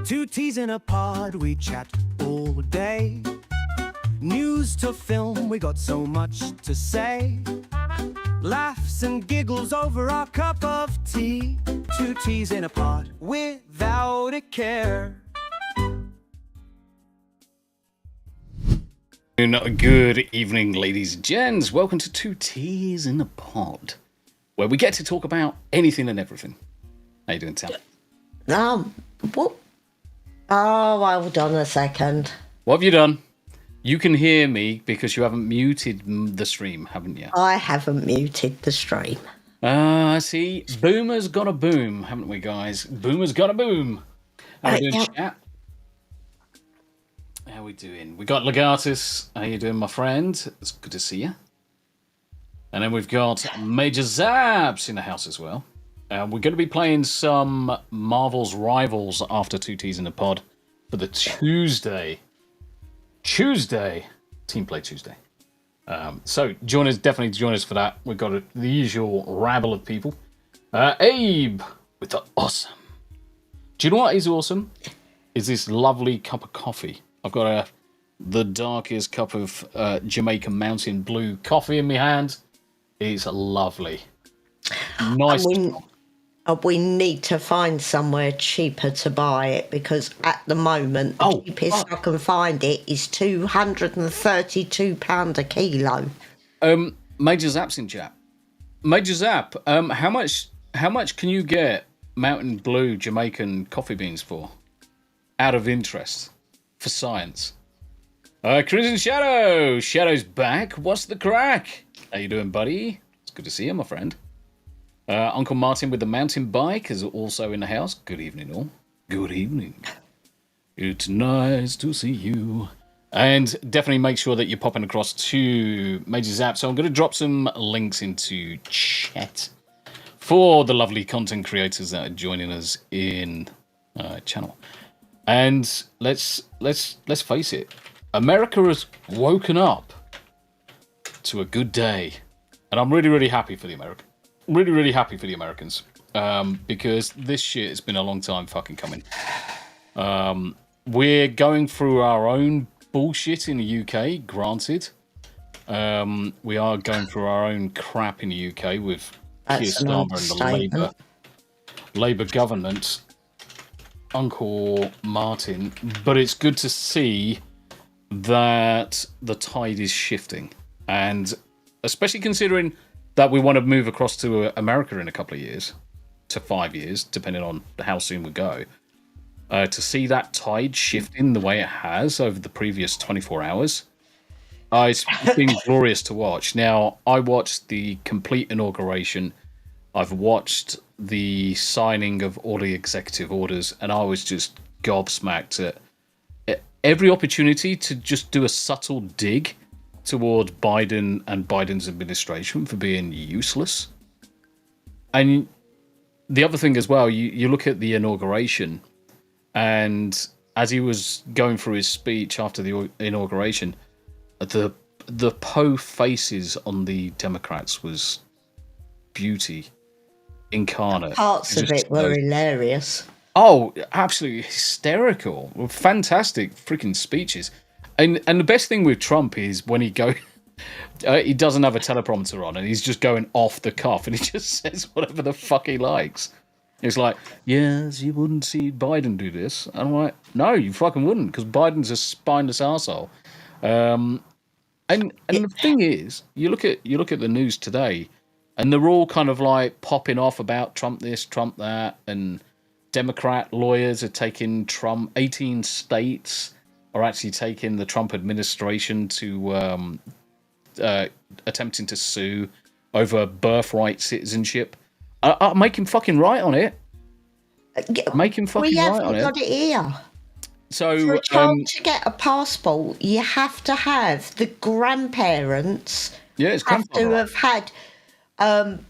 Two teas in a pod, we chat all day. News to film, we got so much to say. Laughs and giggles over our cup of tea. Two teas in a pod, without a care. Good evening, ladies and gents. Welcome to Two Teas in a Pod, where we get to talk about anything and everything. How you doing, Tam? What? Oh, hold on a second. What have you done? You can hear me because you haven't muted the stream, haven't you? I haven't muted the stream. I see. Boomer's got a boom, haven't we, guys? Boomer's got a boom. How are we doing, chat? How we doing? We got Legatus. How you doing, my friend? It's good to see you. And then we've got Major Zaps in the house as well. We're going to be playing some Marvel's Rivals after Two Teas in a Pod for the Tuesday Team Play Tuesday. So definitely join us for that. We've got the usual rabble of people. Abe with the awesome. Do you know what is awesome? Is this lovely cup of coffee. I've got the darkest cup of Jamaican Mountain Blue coffee in my hand. It's lovely. Nice. We need to find somewhere cheaper to buy it because at the moment, the cheapest I can find it is £232 a kilo. Major Zap's in chat. Major Zap, how much can you get Mountain Blue Jamaican coffee beans for? Out of interest. For science. Crimson Shadow! Shadow's back. What's the crack? How you doing, buddy? It's good to see you, my friend. Uncle Martin with the mountain bike is also in the house. Good evening, all. Good evening. It's nice to see you. And definitely make sure that you're popping across to Major Zap. So I'm going to drop some links into chat for the lovely content creators that are joining us in channel. And let's face it, America has woken up to a good day, and I'm really, really happy for the Americans, because this shit has been a long time fucking coming. We're going through our own bullshit in the UK, granted. We are going through our own crap in the UK with Keir Starmer and the Labour government. Uncle Martin, but it's good to see that the tide is shifting, and especially considering that we want to move across to America in a couple of years, to 5 years, depending on how soon we go, to see that tide shifting the way it has over the previous 24 hours, it's been glorious to watch. Now, I watched the complete inauguration. I've watched the signing of all the executive orders, and I was just gobsmacked at every opportunity to just do a subtle dig toward Biden and Biden's administration for being useless. And the other thing as well, you look at the inauguration, and as he was going through his speech after the inauguration, the po faces on the Democrats was beauty incarnate. Parts of it were hilarious. Oh, absolutely hysterical. Fantastic freaking speeches. And the best thing with Trump is when he he doesn't have a teleprompter on and he's just going off the cuff and he just says whatever the fuck he likes. It's like, yes, you wouldn't see Biden do this. And I'm like, no, you fucking wouldn't, because Biden's a spineless arsehole. And the thing is, you look at the news today, and they're all kind of like popping off about Trump this, Trump that, and Democrat lawyers are taking Trump. 18 states are actually taking the Trump administration to attempting to sue over birthright citizenship. Make him fucking right on it. Make him fucking right on it. We haven't got it here. So, for a child to get a passport, you have to have the grandparents. Yeah, it's have to have had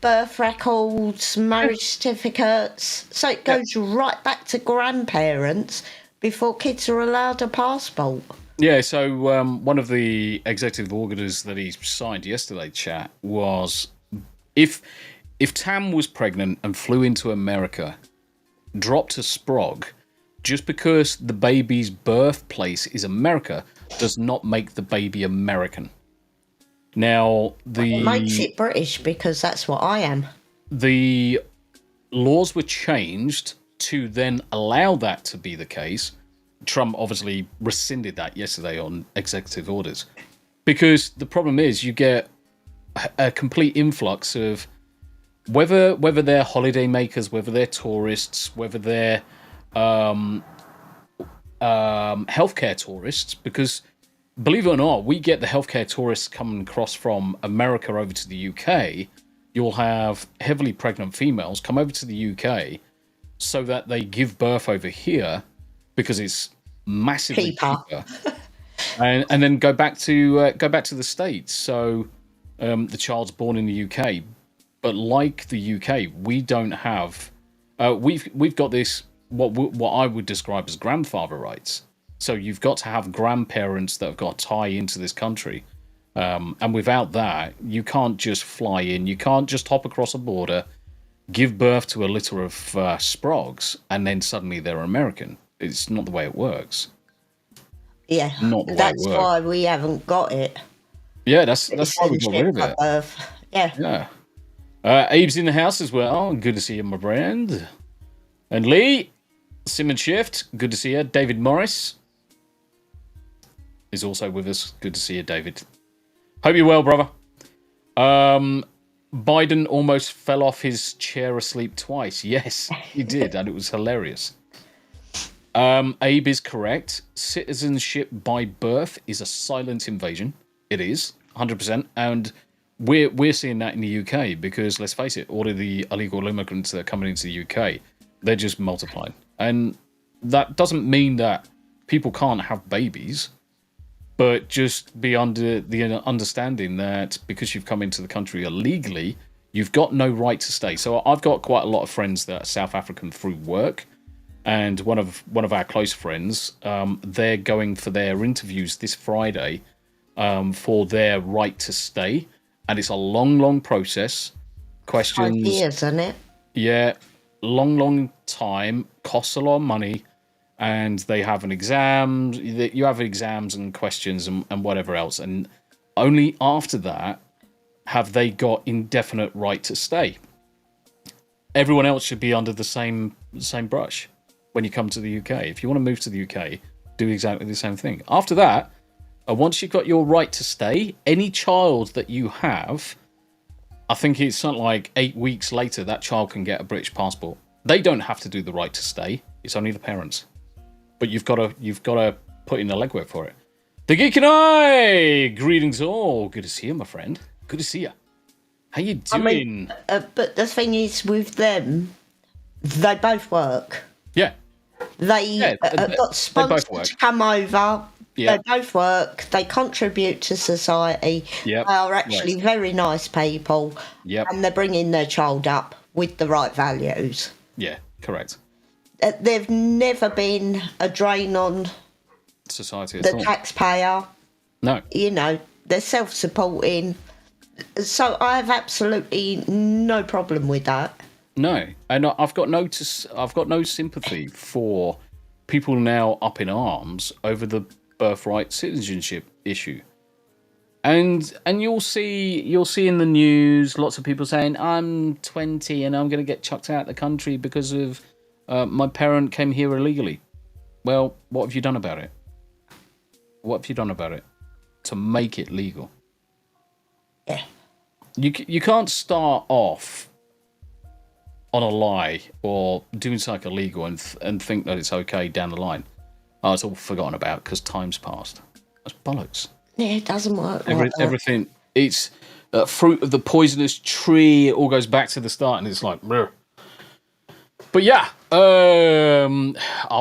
birth records, marriage certificates. So it goes right back to grandparents before kids are allowed a passport. Yeah, so one of the executive orders that he signed yesterday, chat, was if Tam was pregnant and flew into America, dropped a sprog, just because the baby's birthplace is America does not make the baby American. Now, It makes it British because that's what I am. the laws were changed to then allow that to be the case. Trump obviously rescinded that yesterday on executive orders. Because the problem is you get a complete influx of whether they're holiday makers, whether they're tourists, whether they're healthcare tourists, because believe it or not, we get the healthcare tourists coming across from America over to the UK. You'll have heavily pregnant females come over to the UK so that they give birth over here because it's massively cheaper, and then go back to the States. So the child's born in the UK, but like the UK, we don't have. We've got this what I would describe as grandfather rights. So you've got to have grandparents that have got to tie into this country. And without that, you can't just fly in. You can't just hop across a border, give birth to a litter of sprogs, and then suddenly they're American. It's not the way it works. Yeah, not the way that's it works. why we haven't got it. Yeah, that's why we got rid of it. Yeah. Abe's in the house as well. Good to see you, my friend. And Lee, Sim and Shift, good to see you. David Morris is also with us. Good to see you, David. Hope you're well, brother. Biden almost fell off his chair asleep twice. Yes, he did, and it was hilarious. Abe is correct. Citizenship by birth is a silent invasion. It is 100%, and we're seeing that in the UK because let's face it, all of the illegal immigrants that are coming into the UK, they're just multiplying, and that doesn't mean that people can't have babies, but just be under the understanding that because you've come into the country illegally, you've got no right to stay. So I've got quite a lot of friends that are South African through work. And one of our close friends, they're going for their interviews this Friday for their right to stay, and it's a long process. Questions, 5 years, isn't it? Yeah, long time, costs a lot of money, and they have an exam. You have exams and questions and whatever else, and only after that have they got indefinite right to stay. Everyone else should be under the same brush. When you come to the UK, if you want to move to the UK, do exactly the same thing. After that, once you've got your right to stay, any child that you have, I think it's something like 8 weeks later, that child can get a British passport. They don't have to do the right to stay. It's only the parents. But you've got to put in the legwork for it. The Geek and I, greetings all. Good to see you, my friend. Good to see you. How you doing? I mean, but the thing is with them, they both work. Yeah. They got sponsored to come over. Yep. They both work. They contribute to society. Yep. They are actually very nice people. Yep. And they're bringing their child up with the right values. Yeah, correct. They've never been a drain on society the taxpayer. No. You know, they're self-supporting. So I have absolutely no problem with that. No, and I've got no sympathy for people now up in arms over the birthright citizenship issue. And you'll see in the news lots of people saying I'm 20 and I'm going to get chucked out of the country because of my parent came here illegally. Well, what have you done about it? What have you done about it to make it legal? Yeah. You can't start off on a lie or doing something illegal and think that it's okay down the line. Oh, it's all forgotten about because time's passed. That's bollocks. Yeah, it doesn't work. Everything. It's fruit of the poisonous tree. It all goes back to the start, and it's like, bleh. But yeah, I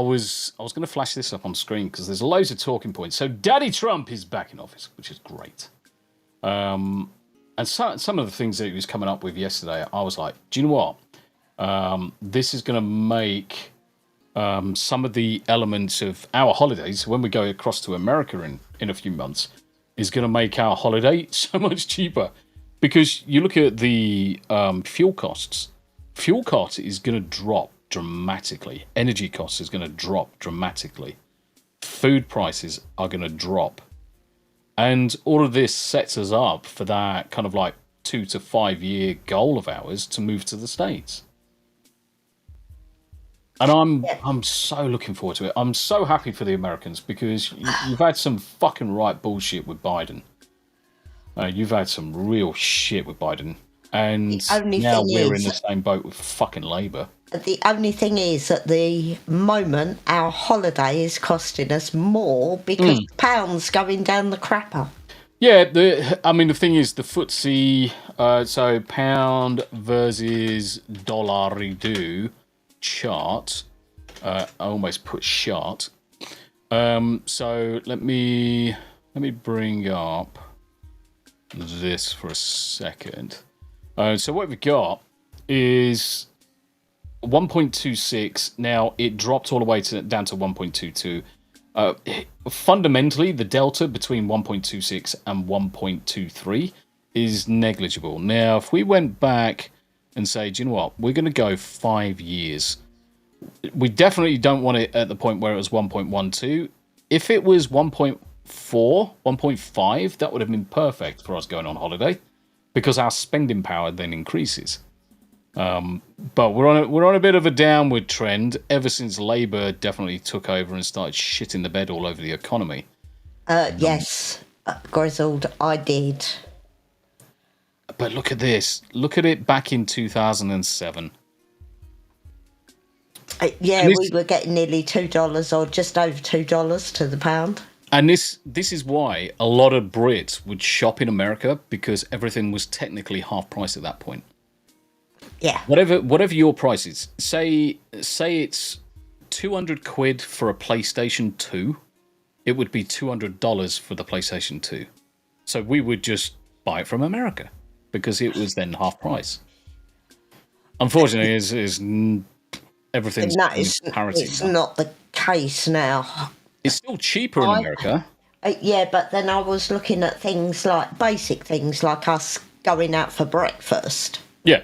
was going to flash this up on screen because there's loads of talking points. So Daddy Trump is back in office, which is great. And some of the things that he was coming up with yesterday, I was like, do you know what? This is going to make some of the elements of our holidays when we go across to America in a few months is going to make our holiday so much cheaper because you look at the fuel costs. Fuel cost is going to drop dramatically. Energy costs is going to drop dramatically. Food prices are going to drop. And all of this sets us up for that kind of like 2 to 5 year goal of ours to move to the States. And I'm so looking forward to it. I'm so happy for the Americans because you've had some fucking right bullshit with Biden. You've had some real shit with Biden. And now we're in the same boat with fucking Labour. The only thing is, at the moment, our holiday is costing us more because the pound's going down the crapper. Yeah, the thing is, the FTSE, so pound versus dollar chart. I almost put chart. So let me bring up this for a second. So what we've got is 1.26. Now it dropped all the way down to 1.22. Fundamentally, the delta between 1.26 and 1.23 is negligible. Now, if we went back and say, do you know what, we're going to go 5 years. We definitely don't want it at the point where it was 1.12. If it was 1.4, 1.5, that would have been perfect for us going on holiday because our spending power then increases. But we're on a bit of a downward trend ever since Labour definitely took over and started shitting the bed all over the economy. Yes, Grizzled, I did. But look at this. Look at it back in 2007. We were getting nearly $2 or just over $2 to the pound. And this is why a lot of Brits would shop in America because everything was technically half price at that point. Yeah. Whatever your price is, say it's 200 quid for a PlayStation 2, it would be $200 for the PlayStation 2. So we would just buy it from America because it was then half price. Unfortunately, everything's parity. It's not the case now. It's still cheaper in America. Yeah, but then I was looking at things like basic things like us going out for breakfast. Yeah.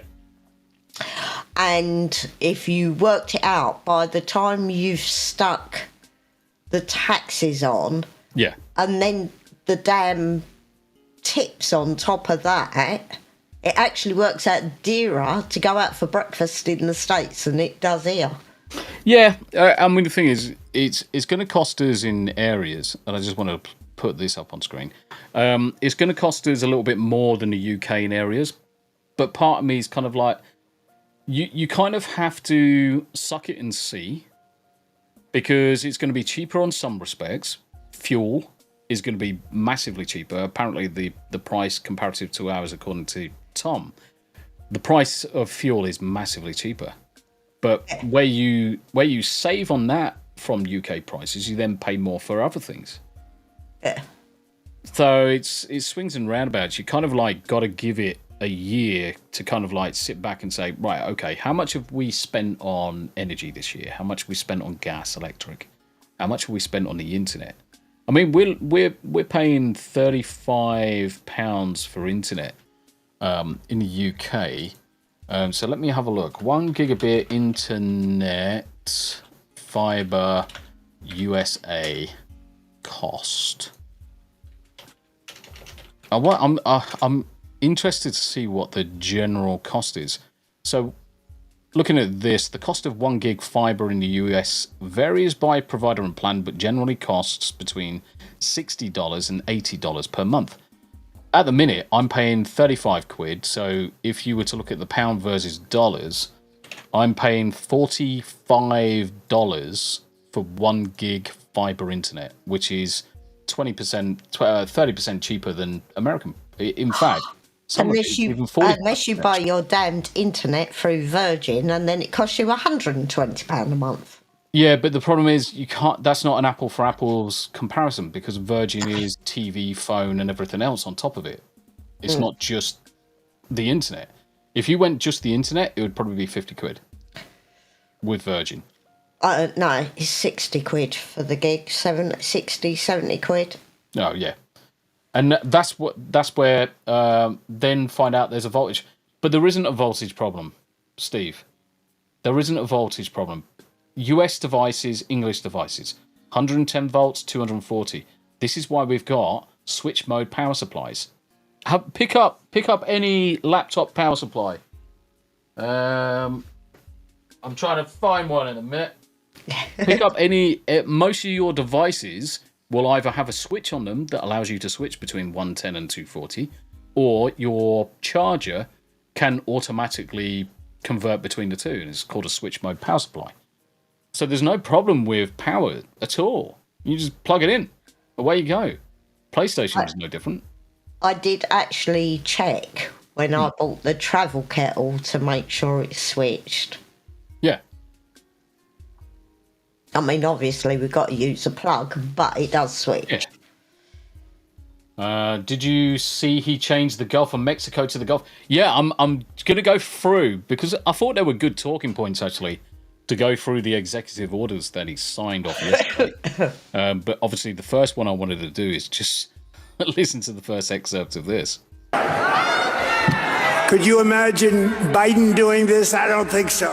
And if you worked it out, by the time you've stuck the taxes on, yeah, and then the damn tips on top of that, it actually works out dearer to go out for breakfast in the States than it does here. Yeah, the thing is, it's going to cost us in areas, and I just want to put this up on screen. It's going to cost us a little bit more than the UK in areas, but part of me is kind of like, you kind of have to suck it and see, because it's going to be cheaper on some respects. Fuel is going to be massively cheaper. Apparently, the price comparative to ours, according to Tom, the price of fuel is massively cheaper. But where you save on that from UK prices, you then pay more for other things. Yeah. So it swings and roundabouts. You kind of like got to give it a year to kind of like sit back and say, right, okay, how much have we spent on energy this year? How much have we spent on gas, electric? How much have we spent on the internet? I mean, we're paying £35 for internet in the UK. So let me have a look. 1 gigabit internet fiber USA cost. I'm interested to see what the general cost is. So looking at this, the cost of 1 gig fiber in the US varies by provider and plan, but generally costs between $60 and $80 per month. At the minute, I'm paying 35 quid. So if you were to look at the pound versus dollars, I'm paying $45 for 1 gig fiber internet, which is 30% cheaper than American. In fact, unless you buy your damned internet through Virgin, and then it costs you £120 a month. Yeah, but the problem is you can't. That's not an apple for apples comparison because Virgin is TV, phone, and everything else on top of it. It's not just the internet. If you went just the internet, it would probably be 50 quid with Virgin. No, it's 60 quid for the gig. 70 quid. Oh yeah, and that's where then find out there's a voltage, but there isn't a voltage problem, Steve. There isn't a voltage problem. US devices, English devices, 110 volts, 240. This is why we've got switch mode power supplies. Pick up any laptop power supply. I'm trying to find one in a minute. Pick up any. Most of your devices will either have a switch on them that allows you to switch between 110 and 240, or your charger can automatically convert between the two, and it's called a switch mode power supply. So there's no problem with power at all. You just plug it in. Away you go. PlayStation is no different. I did actually check when I bought the travel kettle to make sure it's switched. Yeah. I mean, obviously we've got to use a plug, but it does switch. Yeah. Did you see he changed the Gulf of Mexico to the Gulf? Yeah, I'm going to go through, because I thought there were good talking points, actually, to go through the executive orders that he signed off yesterday. But obviously the first one I wanted to do is just listen to the first excerpt of this. Could you imagine Biden doing this? I don't think so.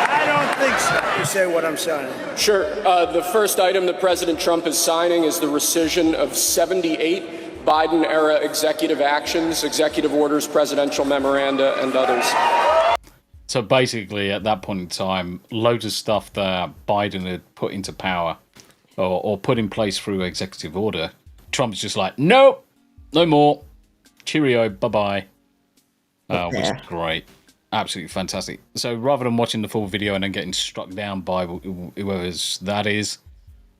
I don't think so. You say what I'm saying. Sure. The first item that President Trump is signing is the rescission of 78 Biden-era executive actions, executive orders, presidential memoranda, and others. So basically, at that point in time, loads of stuff that Biden had put into power or put in place through executive order, Trump's just like, nope, no more. Cheerio, bye-bye. Which is great. Absolutely fantastic. So rather than watching the full video and then getting struck down by whoever that is,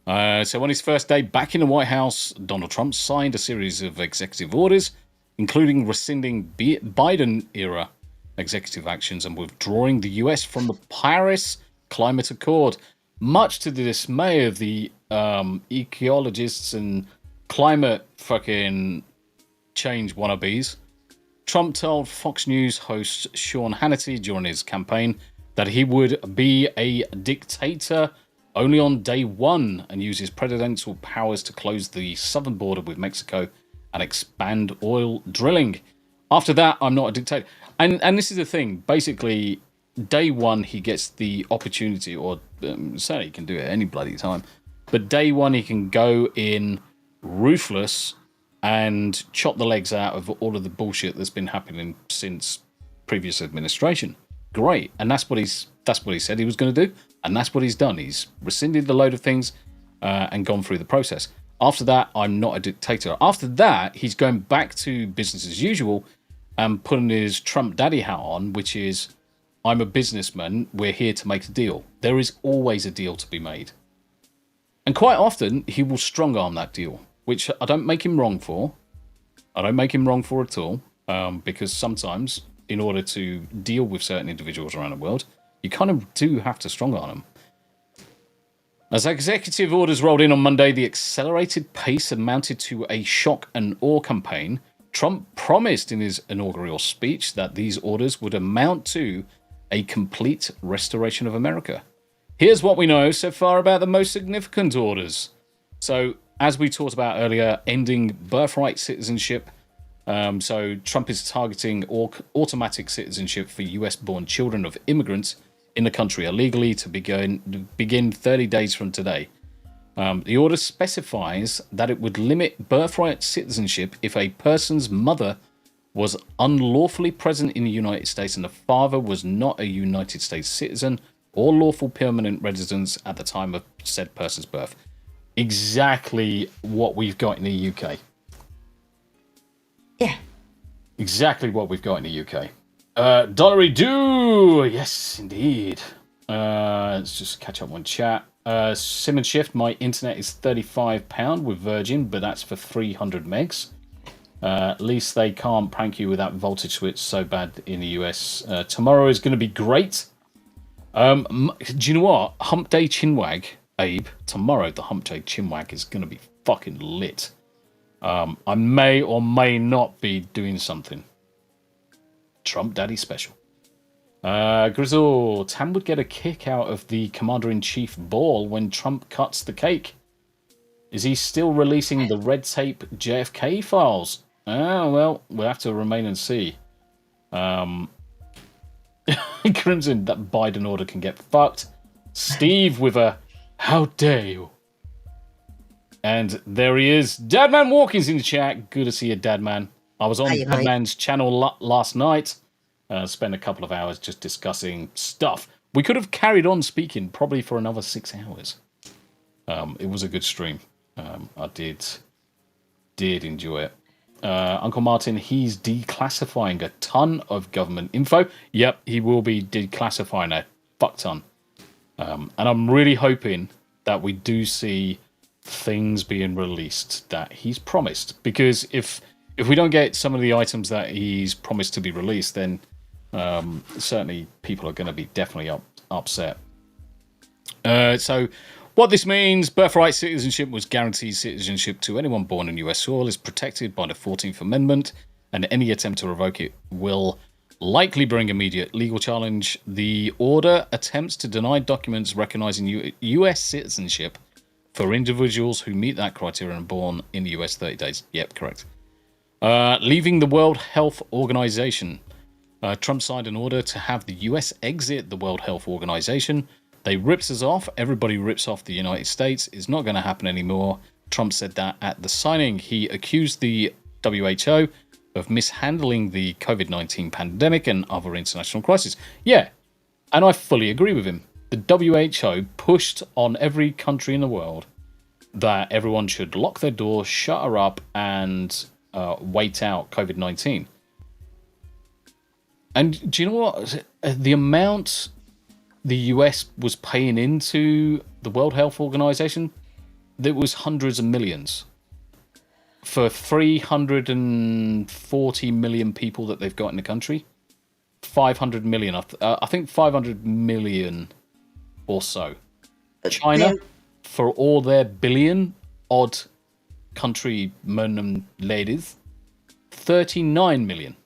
so on his first day back in the White House, Donald Trump signed a series of executive orders, including rescinding Biden-era executive actions and withdrawing the US from the Paris Climate Accord, much to the dismay of the ecologists and climate fucking change wannabes. Trump told Fox News host Sean Hannity during his campaign that he would be a dictator only on day one and use his presidential powers to close the southern border with Mexico and expand oil drilling. After that, I'm not a dictator. And this is the thing. Basically, day one, he gets the opportunity, or certainly he can do it any bloody time, but day one, he can go in ruthless and chop the legs out of all of the bullshit that's been happening since previous administration. Great. And that's what he said he was going to do, and that's what he's done. He's rescinded a load of things and gone through the process. After that, I'm not a dictator. After that, he's going back to business as usual and putting his Trump daddy hat on, which is, I'm a businessman, we're here to make a deal. There is always a deal to be made. And quite often, he will strong-arm that deal, which I don't make him wrong for. I don't make him wrong for at all, because sometimes, in order to deal with certain individuals around the world, you kind of do have to strong-arm them. As executive orders rolled in on Monday, the accelerated pace amounted to a shock and awe campaign. Trump promised in his inaugural speech that these orders would amount to a complete restoration of America. Here's what we know so far about the most significant orders. So, as we talked about earlier, ending birthright citizenship. So Trump is targeting automatic citizenship for US-born children of immigrants in the country illegally to begin 30 days from today. The order specifies that it would limit birthright citizenship if a person's mother was unlawfully present in the United States and the father was not a United States citizen or lawful permanent residence at the time of said person's birth. Exactly what we've got in the UK. Yeah. Exactly what we've got in the UK. Dollary do! Yes, indeed. Let's just catch up on chat. Sim and Shift, my internet is £35 with Virgin, but that's for 300 megs. At least they can't prank you with that voltage switch so bad in the US. Tomorrow is going to be great. Do you know what? Hump Day Chinwag, Abe. Tomorrow, the Hump Day Chinwag is going to be fucking lit. I may or may not be doing something. Trump Daddy special. Grizzle, Tam would get a kick out of the Commander-in-Chief ball when Trump cuts the cake. Is he still releasing the red tape JFK files? Well, we'll have to remain and see. Crimson, that Biden order can get fucked. Steve with a, how dare you? And there he is. Dadman Walking's in the chat. Good to see you, Dadman. I was on Dadman's channel last night. Spent a couple of hours just discussing stuff. We could have carried on speaking probably for another 6 hours. It was a good stream. I did enjoy it. Uncle Martin, he's declassifying a ton of government info. Yep, he will be declassifying a fuck ton. And I'm really hoping that we do see things being released that he's promised. Because if we don't get some of the items that he's promised to be released, then certainly people are going to be definitely upset. So what this means, birthright citizenship was guaranteed citizenship to anyone born in US soil, is protected by the 14th Amendment, and any attempt to revoke it will likely bring immediate legal challenge. The order attempts to deny documents recognizing US citizenship for individuals who meet that criteria and born in the US 30 days. Yep, correct. Leaving the World Health Organization. Trump signed an order to have the US exit the World Health Organization. They rips us off. Everybody rips off the United States. It's not going to happen anymore. Trump said that at the signing. He accused the WHO of mishandling the COVID-19 pandemic and other international crises. Yeah, and I fully agree with him. The WHO pushed on every country in the world that everyone should lock their doors, shut her up, and wait out COVID-19. And do you know what? The amount the US was paying into the World Health Organization, there was hundreds of millions. For 340 million people that they've got in the country, 500 million, I think 500 million or so. China, for all their billion odd countrymen and ladies, 39 million.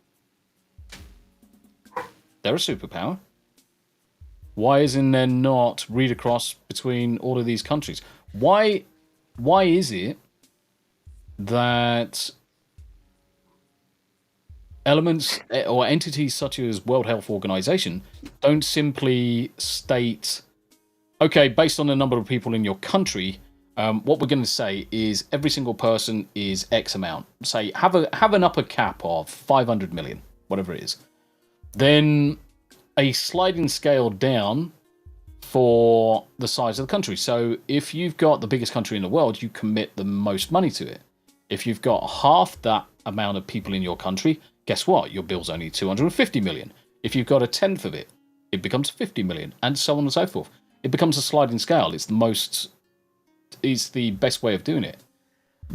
They're a superpower. Why isn't there not read across between all of these countries? Why is it that elements or entities such as World Health Organization don't simply state, okay, based on the number of people in your country, what we're going to say is every single person is X amount. Say, have an upper cap of 500 million, whatever it is. Then a sliding scale down for the size of the country. So if you've got the biggest country in the world, you commit the most money to it. If you've got half that amount of people in your country, guess what? Your bill's only 250 million. If you've got a tenth of it, it becomes 50 million, and so on and so forth. It becomes a sliding scale. It's the best way of doing it.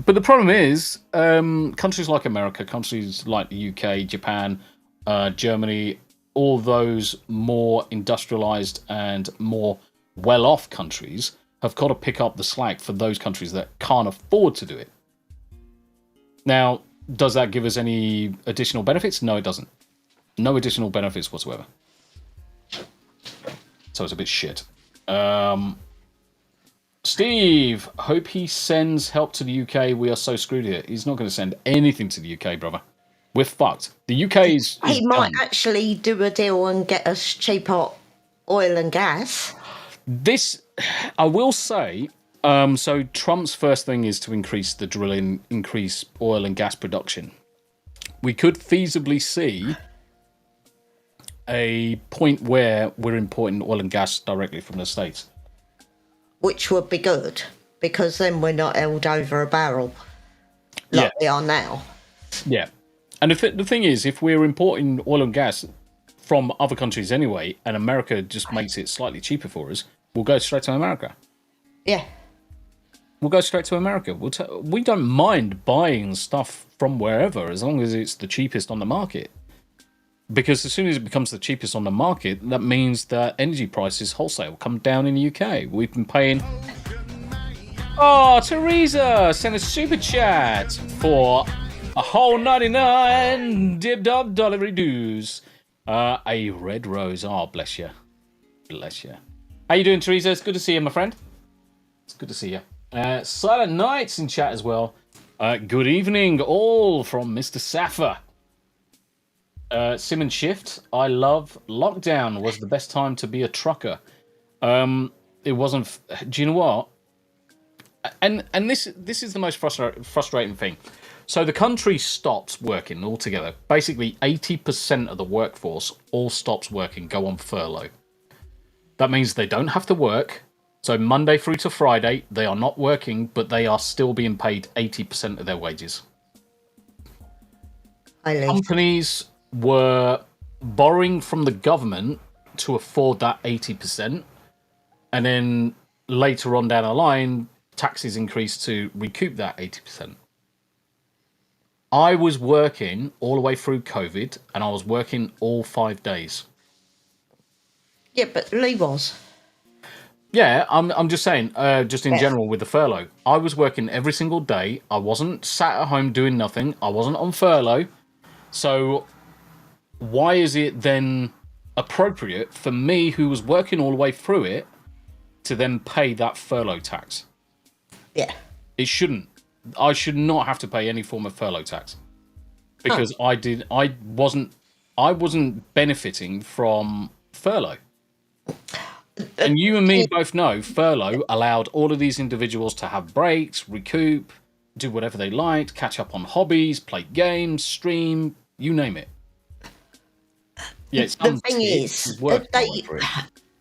But the problem is, countries like America, countries like the UK, Japan, Germany, all those more industrialized and more well-off countries have got to pick up the slack for those countries that can't afford to do it. Now, does that give us any additional benefits? No, it doesn't. No additional benefits whatsoever. So it's a bit shit. Steve, hope he sends help to the UK. We are so screwed here. He's not going to send anything to the UK, brother. We're fucked. The UK is He might done. actually do a deal and get us cheaper oil and gas. This, I will say, so Trump's first thing is to increase the drilling, increase oil and gas production. We could feasibly see a point where we're importing oil and gas directly from the States. Which would be good, because then we're not held over a barrel like we are now. Yeah. And the thing is, if we're importing oil and gas from other countries anyway, and America just makes it slightly cheaper for us, we'll go straight to America. Yeah. We'll go straight to America. We don't mind buying stuff from wherever, as long as it's the cheapest on the market. Because as soon as it becomes the cheapest on the market, that means that energy prices wholesale come down in the UK. We've been paying... Oh, Teresa sent a super chat for a whole 99 dib-dub dollary dues. A red rose. Oh, bless you. Bless you. How you doing, Teresa? It's good to see you, my friend. It's good to see you. Silent Nights in chat as well. Good evening, all from Mr. Safa. Sim Shift. I love lockdown was the best time to be a trucker. It wasn't. Do you know what? And this is the most frustrating thing. So the country stops working altogether. Basically, 80% of the workforce all stops working, go on furlough. That means they don't have to work. So Monday through to Friday, they are not working, but they are still being paid 80% of their wages. Companies were borrowing from the government to afford that 80%. And then later on down the line, taxes increased to recoup that 80%. I was working all the way through COVID, and I was working all 5 days. Yeah, but Lee was. Yeah, I'm just saying, just in general with the furlough. I was working every single day. I wasn't sat at home doing nothing. I wasn't on furlough. So why is it then appropriate for me, who was working all the way through it, to then pay that furlough tax? Yeah. It shouldn't. I should not have to pay any form of furlough tax because I wasn't benefiting from furlough. And you and me both know furlough allowed all of these individuals to have breaks, recoup, do whatever they liked, catch up on hobbies, play games, stream, you name it. Yeah, the thing is,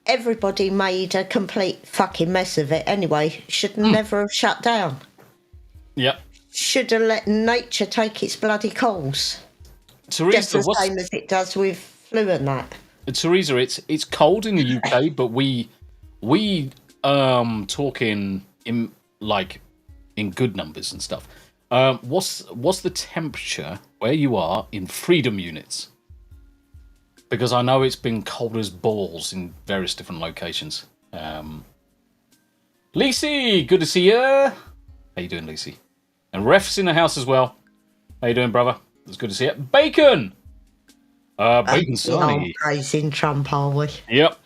everybody made a complete fucking mess of it anyway. Should never have shut down. Yep. Should have let nature take its bloody course. Teresa, just the same as it does with flu and that. Teresa, it's cold in the UK, but we talking in good numbers and stuff. What's the temperature where you are in freedom units? Because I know it's been cold as balls in various different locations. Lacey, good to see you. How you doing, Lacey? And Ref's in the house as well. How you doing, brother? It's good to see you. Bacon! Bacon Sonny. Praising Trump, are we? Yep.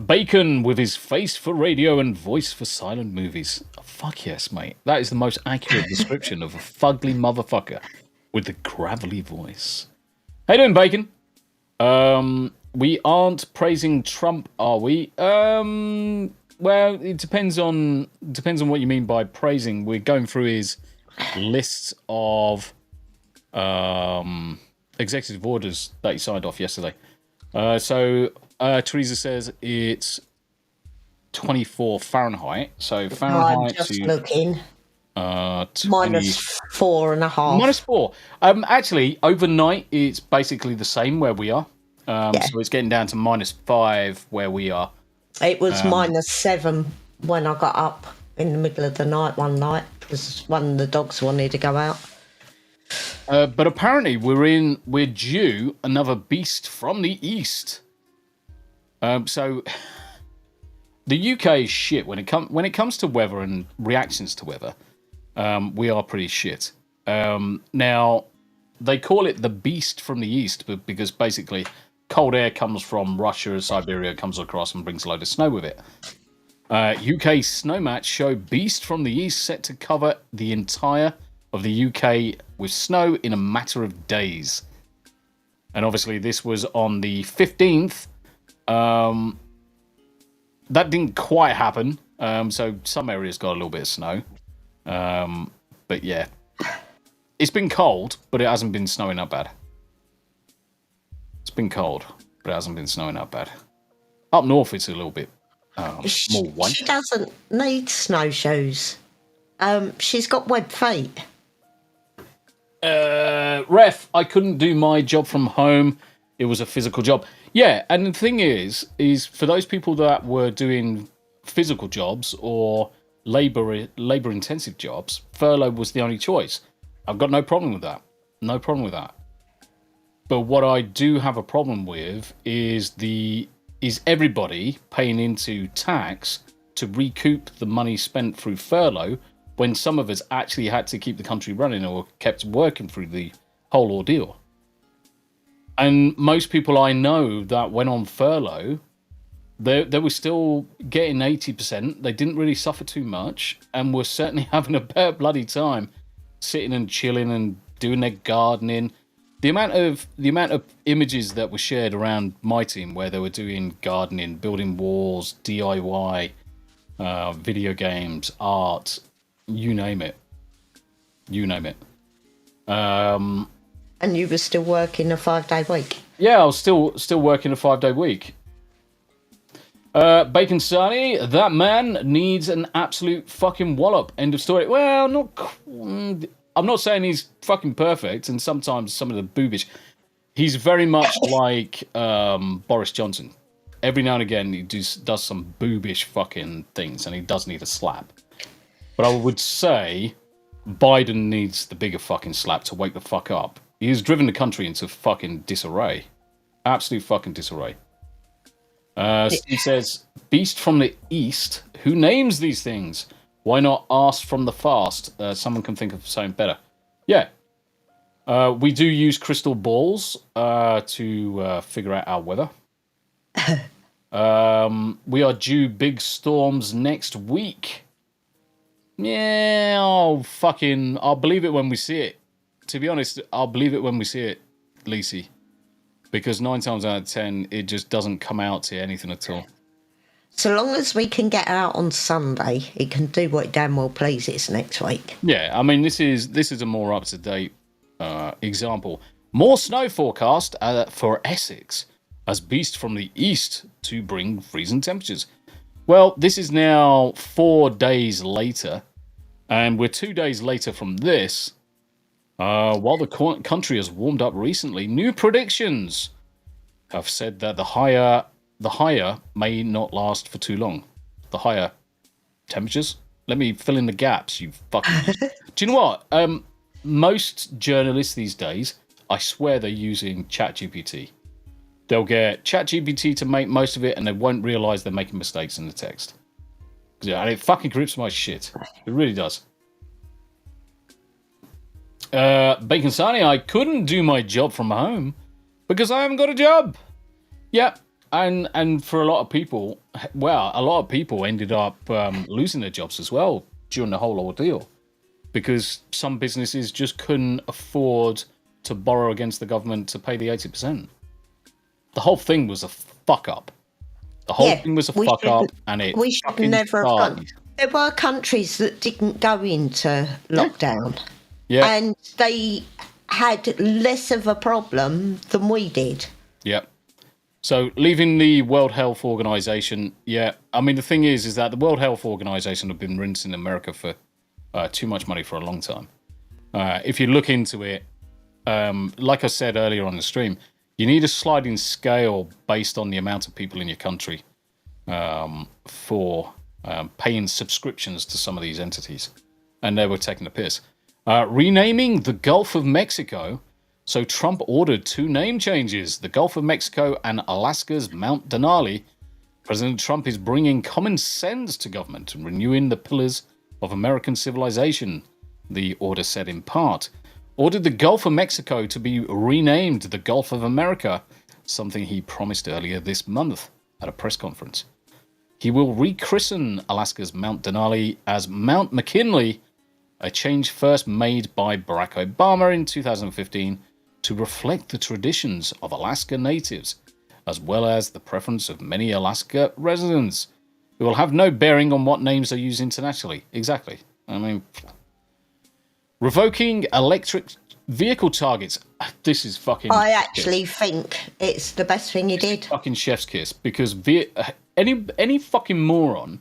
Bacon with his face for radio and voice for silent movies. Oh, fuck yes, mate. That is the most accurate description of a fugly motherfucker with the gravelly voice. How you doing, Bacon? We aren't praising Trump, are we? Well, it depends on what you mean by praising. We're going through his lists of executive orders that he signed off yesterday. So Teresa says it's 24 Fahrenheit. So Fahrenheit I'm just looking. 20... -4.5. -4. Actually, overnight it's basically the same where we are. So it's getting down to -5 where we are. It was -7 when I got up in the middle of the night one night because one of the dogs wanted to go out. But apparently we're due another beast from the east. So the UK is shit when it comes to weather and reactions to weather. We are pretty shit. Now they call it the beast from the east, but because basically cold air comes from Russia, Siberia comes across and brings a load of snow with it. UK snowmatch show beast from the east set to cover the entire of the UK with snow in a matter of days. And obviously this was on the 15th. That didn't quite happen. So some areas got a little bit of snow. But yeah, it's been cold, but it hasn't been snowing that bad. It's been cold, but it hasn't been snowing that bad. Up north, it's a little bit more white. She doesn't need snowshoes. She's got web feet. Ref, I couldn't do my job from home. It was a physical job. Yeah, and the thing is for those people that were doing physical jobs or labor-intensive jobs, furlough was the only choice. I've got no problem with that. No problem with that. But what I do have a problem with is everybody paying into tax to recoup the money spent through furlough when some of us actually had to keep the country running or kept working through the whole ordeal. And most people I know that went on furlough, they were still getting 80%. They didn't really suffer too much and were certainly having a better bloody time sitting and chilling and doing their gardening. the amount of images that were shared around my team where they were doing gardening, building walls, DIY, video games, art, you name it. And you were still working a 5-day week? Yeah, I was still working a 5-day week. Bacon Sunny, that man needs an absolute fucking wallop. End of story. Well, I'm not saying he's fucking perfect, and sometimes some of the boobish. He's very much like Boris Johnson. Every now and again, he does some boobish fucking things, and he does need a slap. But I would say Biden needs the bigger fucking slap to wake the fuck up. He has driven the country into fucking disarray. Absolute fucking disarray. Steve says, Beast from the East. Who names these things? Why not ask from the fast? Someone can think of something better. Yeah. We do use crystal balls to figure out our weather. We are due big storms next week. Yeah, I'll believe it when we see it. To be honest, I'll believe it when we see it, Lacey. Because 9 times out of 10, it just doesn't come out to anything at all. So long as we can get out on Sunday, it can do what it damn well pleases next week. Yeah, I mean, this is a more up-to-date example. More snow forecast for Essex as Beast from the East to bring freezing temperatures. Well, this is now 4 days later, and we're 2 days later from this. While the country has warmed up recently, new predictions have said that the higher may not last for too long. The higher temperatures. Let me fill in the gaps, you fucking... Do you know what? Most journalists these days, I swear they're using ChatGPT. They'll get ChatGPT to make most of it, and they won't realise they're making mistakes in the text. Yeah, and it fucking grips my shit. It really does. Bacon Sunny, I couldn't do my job from home because I haven't got a job. Yeah, and for a lot of people, well, a lot of people ended up losing their jobs as well during the whole ordeal because some businesses just couldn't afford to borrow against the government to pay the 80%. The whole thing was a fuck up. The whole thing was a fuck up, and it we should never have gone. There were countries that didn't go into lockdown. Yeah. And they had less of a problem than we did. Yeah. So leaving the World Health Organization, yeah. I mean, the thing is that the World Health Organization have been rinsing America for too much money for a long time. If you look into it, like I said earlier on the stream, you need a sliding scale based on the amount of people in your country for paying subscriptions to some of these entities. And they were taking the piss. Renaming the Gulf of Mexico. So Trump ordered 2 name changes, the Gulf of Mexico and Alaska's Mount Denali. President Trump is bringing common sense to government and renewing the pillars of American civilization, the order said in part. Ordered the Gulf of Mexico to be renamed the Gulf of America, something he promised earlier this month at a press conference. He will rechristen Alaska's Mount Denali as Mount McKinley, a change first made by Barack Obama in 2015 to reflect the traditions of Alaska natives, as well as the preference of many Alaska residents. It will have no bearing on what names are used internationally. Exactly. I mean, revoking electric vehicle targets. This is fucking... I actually think it's the best thing he did. Fucking chef's kiss, because any fucking moron,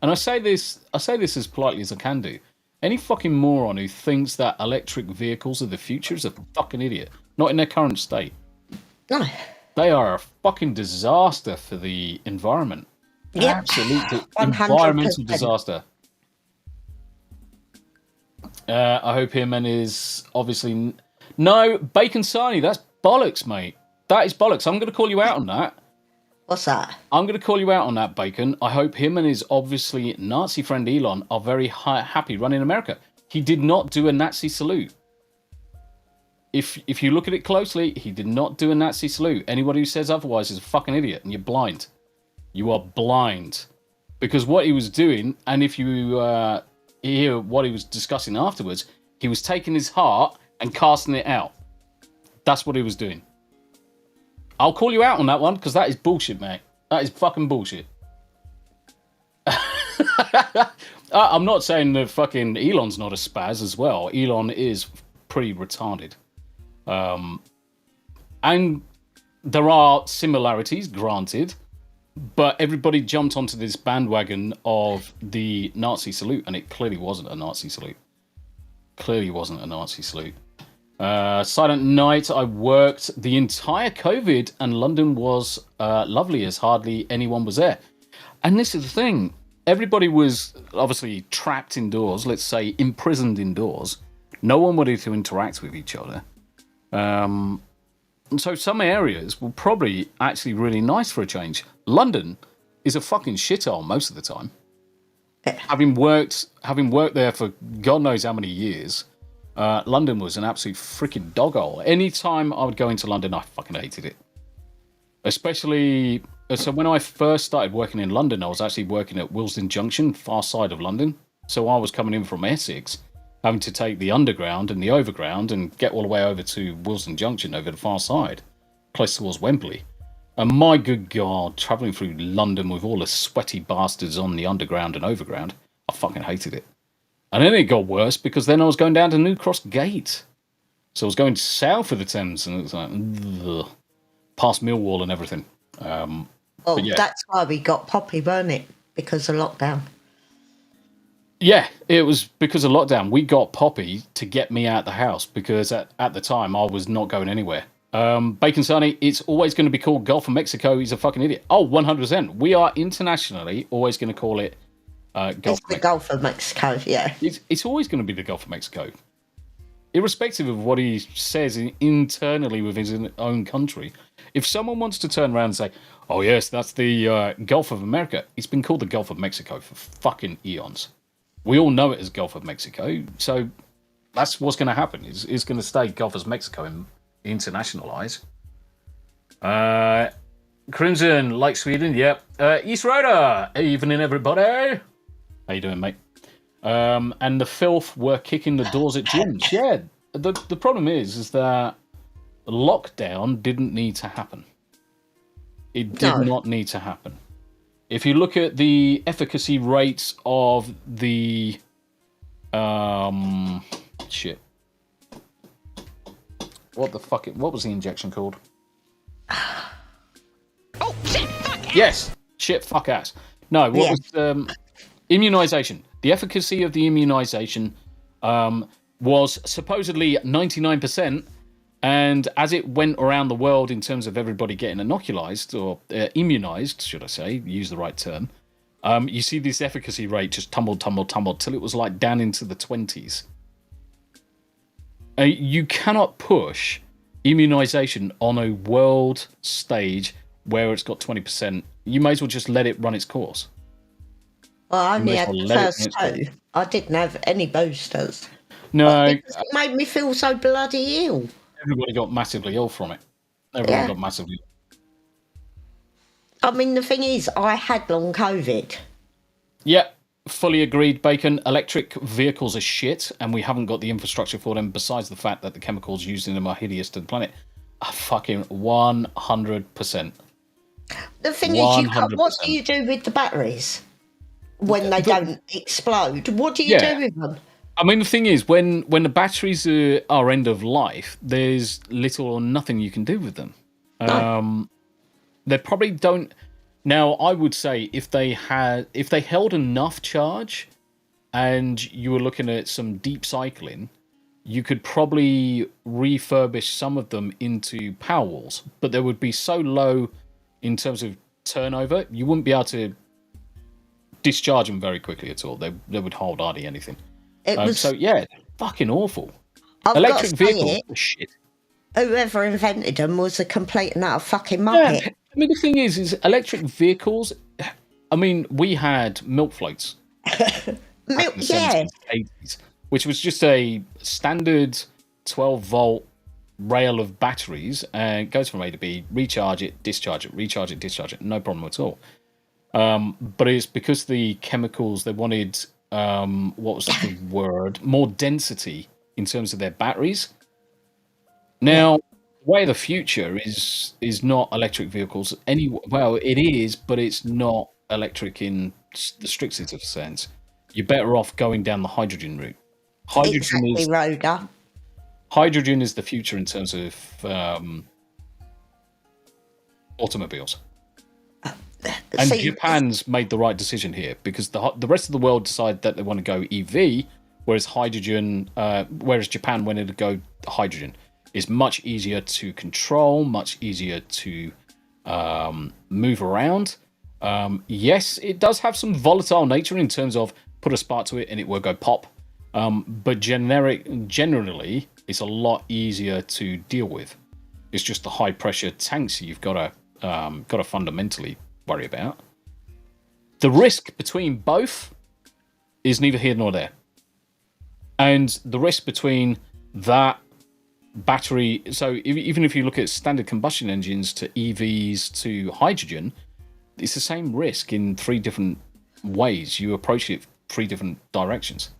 and I say this as politely as I can do, any fucking moron who thinks that electric vehicles are the future is a fucking idiot. Not in their current state. No. They are a fucking disaster for the environment. Yep. Absolute 100%. environmental disaster. I hope him and his obviously... No, Bacon Sarnie, that's bollocks, mate. That is bollocks. I'm going to call you out on that. What's that? I'm going to call you out on that, Bacon. I hope him and his obviously Nazi friend Elon are very happy running America. He did not do a Nazi salute. If you look at it closely, he did not do a Nazi salute. Anybody who says otherwise is a fucking idiot, and you're blind. You are blind. Because what he was doing, and if you hear what he was discussing afterwards, he was taking his heart and casting it out. That's what he was doing. I'll call you out on that one because that is bullshit, mate. That is fucking bullshit. I'm not saying that fucking Elon's not a spaz as well. Elon is pretty retarded. And there are similarities, granted, but everybody jumped onto this bandwagon of the Nazi salute, and it clearly wasn't a Nazi salute. Silent night, I worked the entire COVID, and London was lovely as hardly anyone was there. And this is the thing. Everybody was obviously trapped indoors, let's say imprisoned indoors. No one wanted to interact with each other. And so some areas were probably actually really nice for a change. London is a fucking shithole most of the time. Having worked there for God knows how many years, London was an absolute freaking doghole. Anytime I would go into London, I fucking hated it. Especially, so when I first started working in London, I was actually working at Willesden Junction, far side of London. So I was coming in from Essex, having to take the underground and the overground and get all the way over to Willesden Junction over the far side, close towards Wembley. And my good God, travelling through London with all the sweaty bastards on the underground and overground, I fucking hated it. And then it got worse because then I was going down to New Cross Gate. So I was going south of the Thames and it was like, ugh, past Millwall and everything. Well, yeah. That's why we got Poppy, weren't it? Because of lockdown. Yeah, it was because of lockdown. We got Poppy to get me out the house because at the time I was not going anywhere. Bacon Sonny, it's always going to be called Gulf of Mexico. He's a fucking idiot. Oh, 100%. We are internationally always going to call it Gulf of Mexico. Gulf of Mexico, yeah. It's always going to be the Gulf of Mexico. Irrespective of what he says internally within his own country. If someone wants to turn around and say, oh yes, that's the Gulf of America, it's been called the Gulf of Mexico for fucking eons. We all know it as Gulf of Mexico, so that's what's going to happen. It's going to stay Gulf of Mexico and internationalise. Crimson, like Sweden, yep. East Rhoda, evening everybody. How you doing, mate? And the filth were kicking the doors at gyms. Yeah, the problem is that lockdown didn't need to happen. It did not need to happen. If you look at the efficacy rates of the shit. What the fuck? What was the injection called? Oh, shit, fuck ass. Yes, shit, fuck ass. No, what was immunization? The efficacy of the immunization was supposedly 99%, and as it went around the world in terms of everybody getting inoculized or immunized, should I say, use the right term, you see this efficacy rate just tumbled till it was like down into the 20s. You cannot push immunization on a world stage where it's got 20%. You may as well just let it run its course. Well, I only had the first two. I didn't have any boosters. No. It made me feel so bloody ill. Everybody got massively ill from it. Everyone got massively ill. I mean, the thing is, I had long COVID. Yeah, fully agreed, Bacon. Electric vehicles are shit, and we haven't got the infrastructure for them, besides the fact that the chemicals used in them are hideous to the planet. Fucking 100%. The thing is, what do you do with the batteries when they don't explode? What do you do with them? I mean, the thing is, when the batteries are end of life, there's little or nothing you can do with them. No. They probably don't. Now, I would say if they held enough charge, and you were looking at some deep cycling, you could probably refurbish some of them into Powerwalls, but they would be so low in terms of turnover, you wouldn't be able to discharge them very quickly at all. They would hold hardly anything. So yeah, fucking awful. Electric vehicles are shit. Whoever invented them was a complete and utter fucking muppet. Yeah. I mean, the thing is electric vehicles. I mean, we had milk floats. Milk, yeah. 80s, which was just a standard 12-volt rail of batteries, and it goes from A to B. Recharge it, discharge it, recharge it, discharge it. No problem at all. But it's because the chemicals they wanted. What was the word? More density in terms of their batteries. Now, way of the future is not electric vehicles. Well, it is, but it's not electric in the strictest of sense. You're better off going down the hydrogen route. Exactly, Rhoda. Hydrogen is the future in terms of automobiles. And Japan's made the right decision here because the rest of the world decided that they want to go EV, whereas Japan wanted to go hydrogen. It's much easier to control, much easier to move around. Yes, it does have some volatile nature in terms of put a spark to it and it will go pop. But generally, it's a lot easier to deal with. It's just the high pressure tanks you've got to fundamentally worry about. The risk between both is neither here nor there. And the risk between that battery, so even if you look at standard combustion engines to EVs to hydrogen, it's the same risk in 3 different ways. You approach it 3 different directions.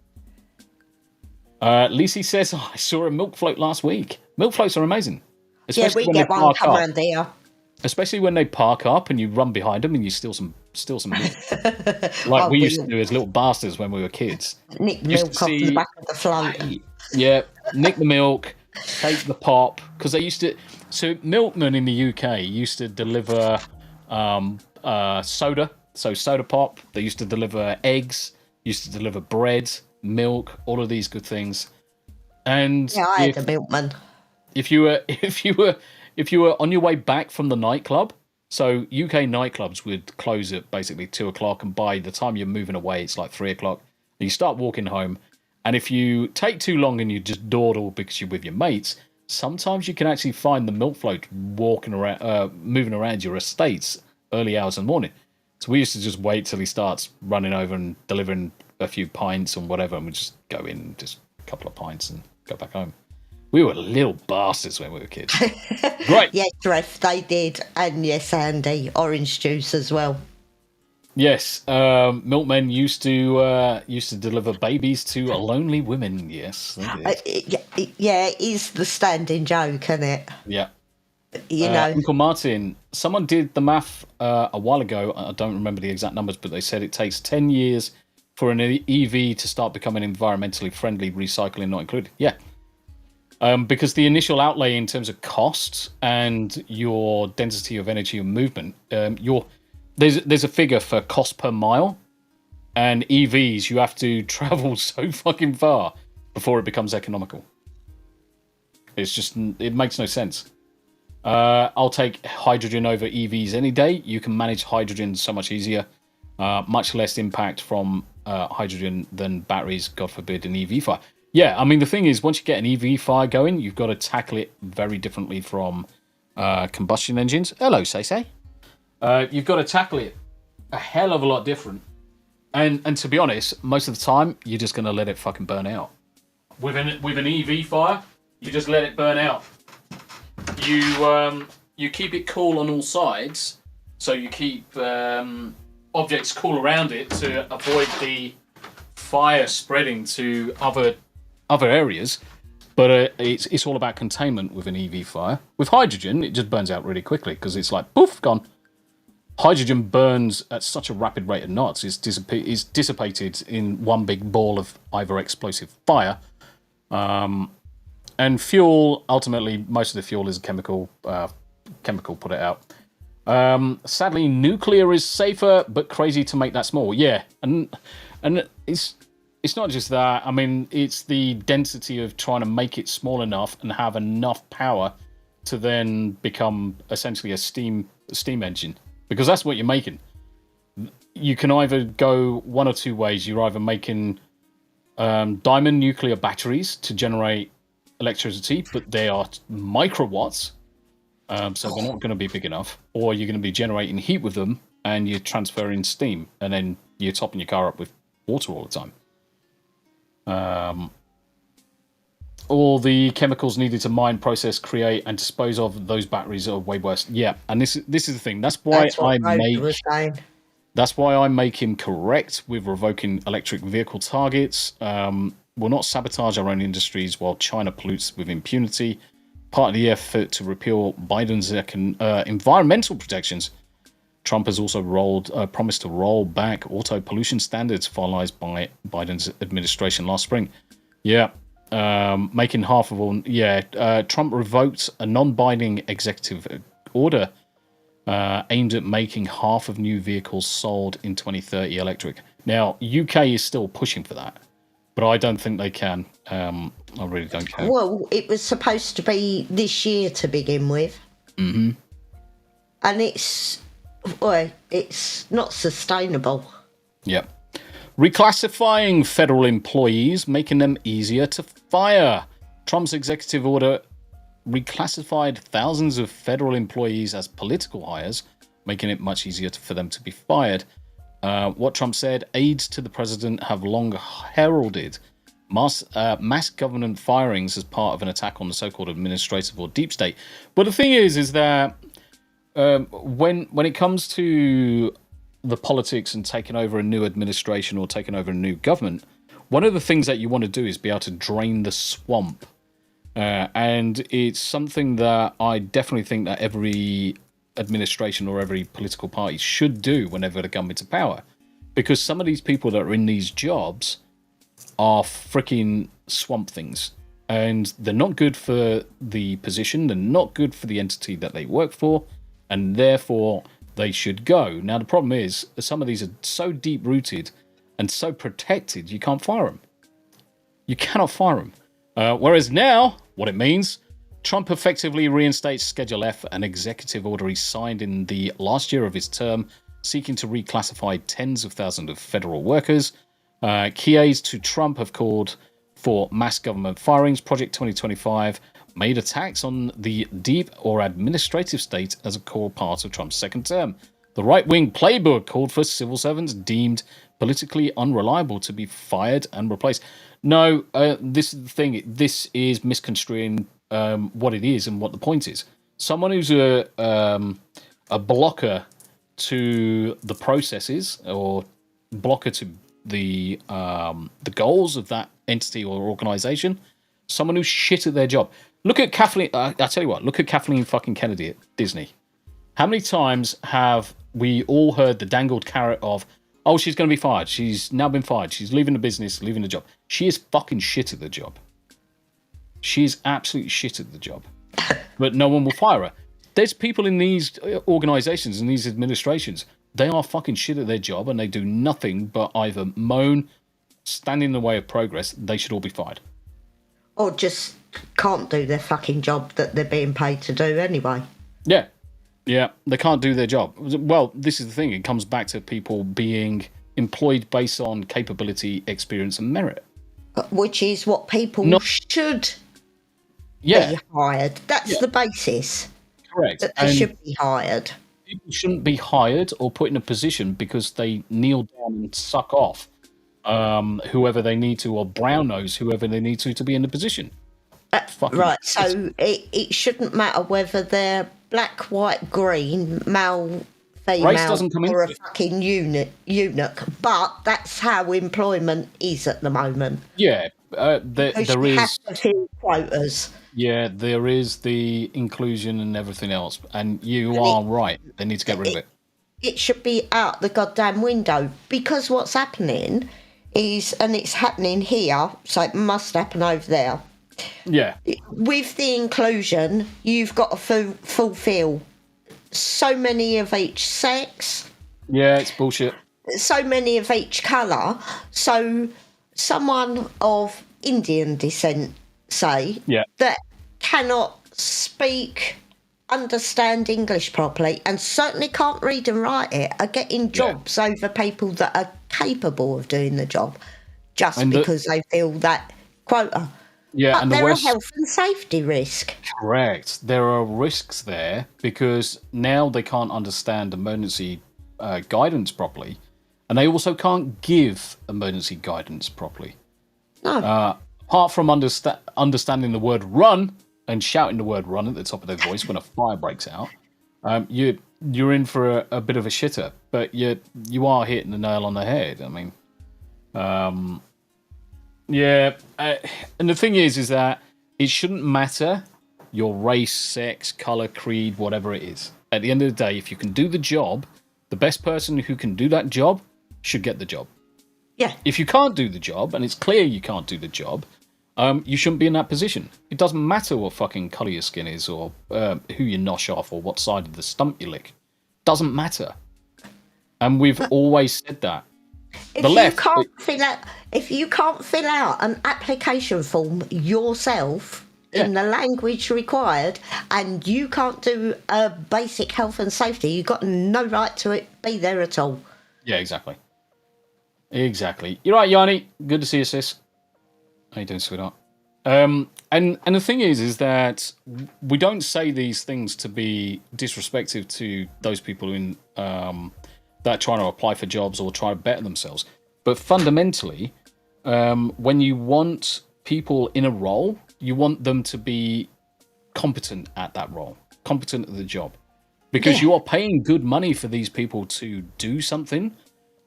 Lisi says, I saw a milk float last week. Milk floats are amazing. Especially we get one come around here. Especially when they park up and you run behind them and you steal some milk. Like we used to do as little bastards when we were kids. Nick the milk off the back of the float. Yeah, nick the milk, take the pop. Because they used to... So milkmen in the UK used to deliver soda. So soda pop. They used to deliver eggs. Used to deliver bread, milk, all of these good things. And yeah, I had a milkman. If you were on your way back from the nightclub, so UK nightclubs would close at basically 2:00, and by the time you're moving away, it's like 3:00. And you start walking home, and if you take too long and you just dawdle because you're with your mates, sometimes you can actually find the milk float walking around, moving around your estates early hours in the morning. So we used to just wait till he starts running over and delivering a few pints and whatever, and we just go in, just a couple of pints and go back home. We were little bastards when we were kids. Right. Yes, Ref, they did. And yes, Andy, orange juice as well. Yes, milkmen used to deliver babies to lonely women. Yes, they did. Yeah, it is the standing joke, isn't it? Yeah. You know. Uncle Martin, someone did the math a while ago. I don't remember the exact numbers, but they said it takes 10 years for an EV to start becoming environmentally friendly, recycling not included. Yeah. Because the initial outlay in terms of costs and your density of energy and movement, there's a figure for cost per mile, and EVs, you have to travel so fucking far before it becomes economical. It makes no sense. I'll take hydrogen over EVs any day. You can manage hydrogen so much easier, much less impact from hydrogen than batteries, God forbid, an EV fire. Yeah, I mean, the thing is, once you get an EV fire going, you've got to tackle it very differently from combustion engines. Hello, Say. You've got to tackle it a hell of a lot different. And to be honest, most of the time, you're just going to let it fucking burn out. With an EV fire, you just let it burn out. You keep it cool on all sides, so you keep objects cool around it to avoid the fire spreading to other areas, but it's all about containment with an EV fire. With hydrogen, it just burns out really quickly because it's like, poof, gone. Hydrogen burns at such a rapid rate of knots, it's dissipated in one big ball of either explosive fire. And fuel, ultimately, most of the fuel is a chemical put it out. Sadly, nuclear is safer, but crazy to make that small. Yeah, and it's not just that. I mean, it's the density of trying to make it small enough and have enough power to then become essentially a steam engine, because that's what you're making. You can either go one or two ways. You're either making diamond nuclear batteries to generate electricity, but they are microwatts, so they're not going to be big enough, or you're going to be generating heat with them and you're transferring steam, and then you're topping your car up with water all the time. All the chemicals needed to mine, process, create, and dispose of those batteries are way worse. Yeah, and this is the thing. That's why I make him correct with revoking electric vehicle targets. We'll not sabotage our own industries while China pollutes with impunity. part of the effort to repeal Biden's environmental protections, Trump has also promised to roll back auto pollution standards finalized by Biden's administration last spring. Yeah, making half of all. Yeah, Trump revoked a non-binding executive order aimed at making half of new vehicles sold in 2030 electric. Now, UK is still pushing for that, but I don't think they can. I really don't care. Well, it was supposed to be this year to begin with. Mm-hmm. And it's not sustainable. Yep. Reclassifying federal employees, making them easier to fire. Trump's executive order reclassified thousands of federal employees as political hires, making it much easier for them to be fired. What Trump said, aides to the president have long heralded mass government firings as part of an attack on the so-called administrative or deep state. But the thing is that when it comes to the politics and taking over a new administration or taking over a new government, one of the things that you want to do is be able to drain the swamp. And it's something that I definitely think that every administration or every political party should do whenever they come into power. Because some of these people that are in these jobs are freaking swamp things. And they're not good for the position. They're not good for the entity that they work for. And therefore, they should go. Now, the problem is, some of these are so deep-rooted and so protected, you can't fire them. You cannot fire them. Whereas now, what it means, Trump effectively reinstates Schedule F, an executive order he signed in the last year of his term, seeking to reclassify tens of thousands of federal workers. Key aides to Trump have called for mass government firings. Project 2025 made attacks on the deep or administrative state as a core part of Trump's second term. The right-wing playbook called for civil servants deemed politically unreliable to be fired and replaced. No, this is the thing. This is misconstruing what it is and what the point is. Someone who's a blocker to the processes or blocker to the goals of that entity or organization, someone who's shit at their job. Look at Kathleen. I tell you what. Look at Kathleen fucking Kennedy at Disney. How many times have we all heard the dangled carrot of, oh, she's going to be fired. She's now been fired. She's leaving the business, leaving the job. She is fucking shit at the job. She is absolutely shit at the job. But no one will fire her. There's people in these organizations and these administrations, they are fucking shit at their job and they do nothing but either moan, stand in the way of progress. They should all be fired. Or just can't do their fucking job that they're being paid to do anyway. Yeah. Yeah, they can't do their job. Well, this is the thing. It comes back to people being employed based on capability, experience, and merit. Which is what people should be hired. That's the basis. Correct. That they should be hired. People shouldn't be hired or put in a position because they kneel down and suck off whoever they need to, or brown nose whoever they need to be in the position. Right, so it shouldn't matter whether they're black, white, green, male, female, or a fucking eunuch. But that's how employment is at the moment. Yeah, there is. Have to fill quotas. Yeah, there is the inclusion and everything else, and you are right. They need to get rid of it. It should be out the goddamn window, because what's happening is, and it's happening here, so it must happen over there. Yeah. With the inclusion, you've got to fulfill so many of each sex. Yeah, it's bullshit. So many of each colour. So someone of Indian descent, say, that cannot speak, understand English properly, and certainly can't read and write it, are getting jobs over people that are capable of doing the job, just because they feel that quota. Yeah, but they're a health and safety risk. Correct. There are risks there because now they can't understand emergency guidance properly, and they also can't give emergency guidance properly. No. Apart from understanding the word run and shouting the word run at the top of their voice when a fire breaks out, you're in for a bit of a shitter. But you are hitting the nail on the head. I mean, and the thing is that it shouldn't matter your race, sex, color, creed, whatever it is. At the end of the day, if you can do the job, the best person who can do that job should get the job. Yeah. If you can't do the job, and it's clear you can't do the job, you shouldn't be in that position. It doesn't matter what fucking colour your skin is, or who you nosh off, or what side of the stump you lick. Doesn't matter. And we've always said that. If you can't fill out an application form yourself in the language required, and you can't do a basic health and safety, you've got no right to be there at all. Yeah, exactly. You're right, Yanni. Good to see you, sis. How you doing, sweetheart? And the thing is that we don't say these things to be disrespectful to those people in that are trying to apply for jobs or try to better themselves. But fundamentally, when you want people in a role, you want them to be competent at that role, competent at the job, because you are paying good money for these people to do something.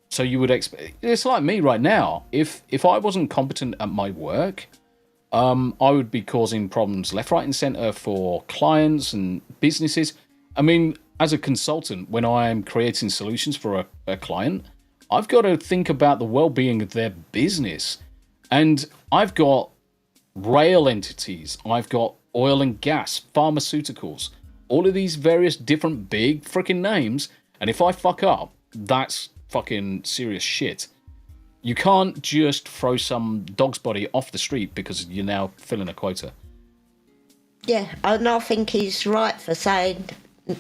So you would expect. It's like me right now. If I wasn't competent at my work, I would be causing problems left, right, and center for clients and businesses. I mean, as a consultant, when I'm creating solutions for a client, I've got to think about the well-being of their business. And I've got rail entities, I've got oil and gas, pharmaceuticals, all of these various different big freaking names. And if I fuck up, that's fucking serious shit. You can't just throw some dog's body off the street because you're now filling a quota. Yeah, and I think he's right for saying,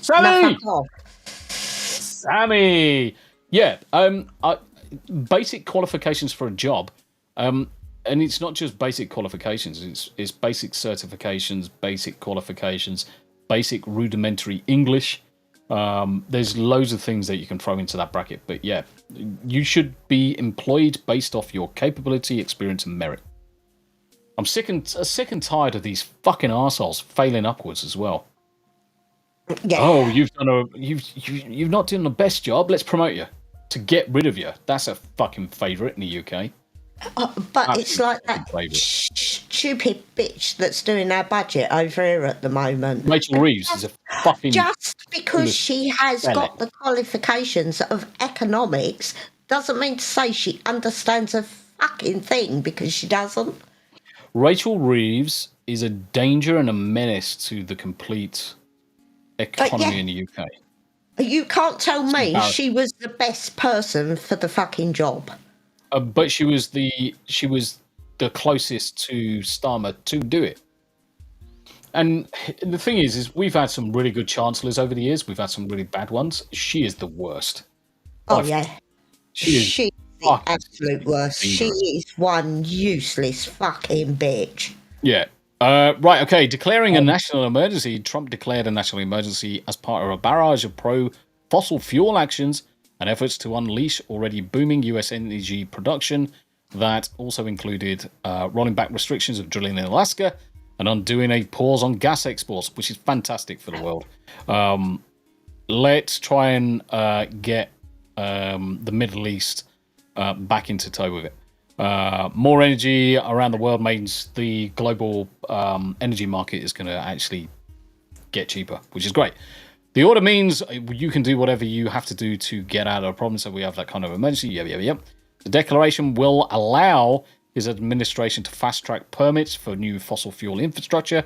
Sammy! Sammy! Yeah, basic qualifications for a job, and it's not just basic qualifications, it's basic certifications, basic qualifications, basic rudimentary English. There's loads of things that you can throw into that bracket, but yeah, you should be employed based off your capability, experience, and merit. I'm sick and tired of these fucking arseholes failing upwards as well. Yeah. Oh, you've not done the best job. Let's promote you to get rid of you. That's a fucking favourite in the UK. But absolutely, it's like that stupid bitch that's doing our budget over here at the moment. Rachel Reeves is a fucking... Just because she has got the qualifications of economics doesn't mean to say she understands a fucking thing, because she doesn't. Rachel Reeves is a danger and a menace to the complete economy in the UK. You can't tell me she was the best person for the fucking job. But she was the closest to Starmer to do it. And the thing is we've had some really good chancellors over the years. We've had some really bad ones. She is the worst. Oh, yeah. She's the absolute worst. She is one useless fucking bitch. Yeah. Right, okay. Declaring a national emergency. Trump declared a national emergency as part of a barrage of pro-fossil fuel actions and efforts to unleash already booming US energy production. That also included rolling back restrictions of drilling in Alaska and undoing a pause on gas exports, which is fantastic for the world. Let's try and get the Middle East back into tow with it. More energy around the world means the global energy market is going to actually get cheaper, which is great. The order means you can do whatever you have to do to get out of a problem, so we have that kind of emergency. Yep. The declaration will allow his administration to fast-track permits for new fossil fuel infrastructure.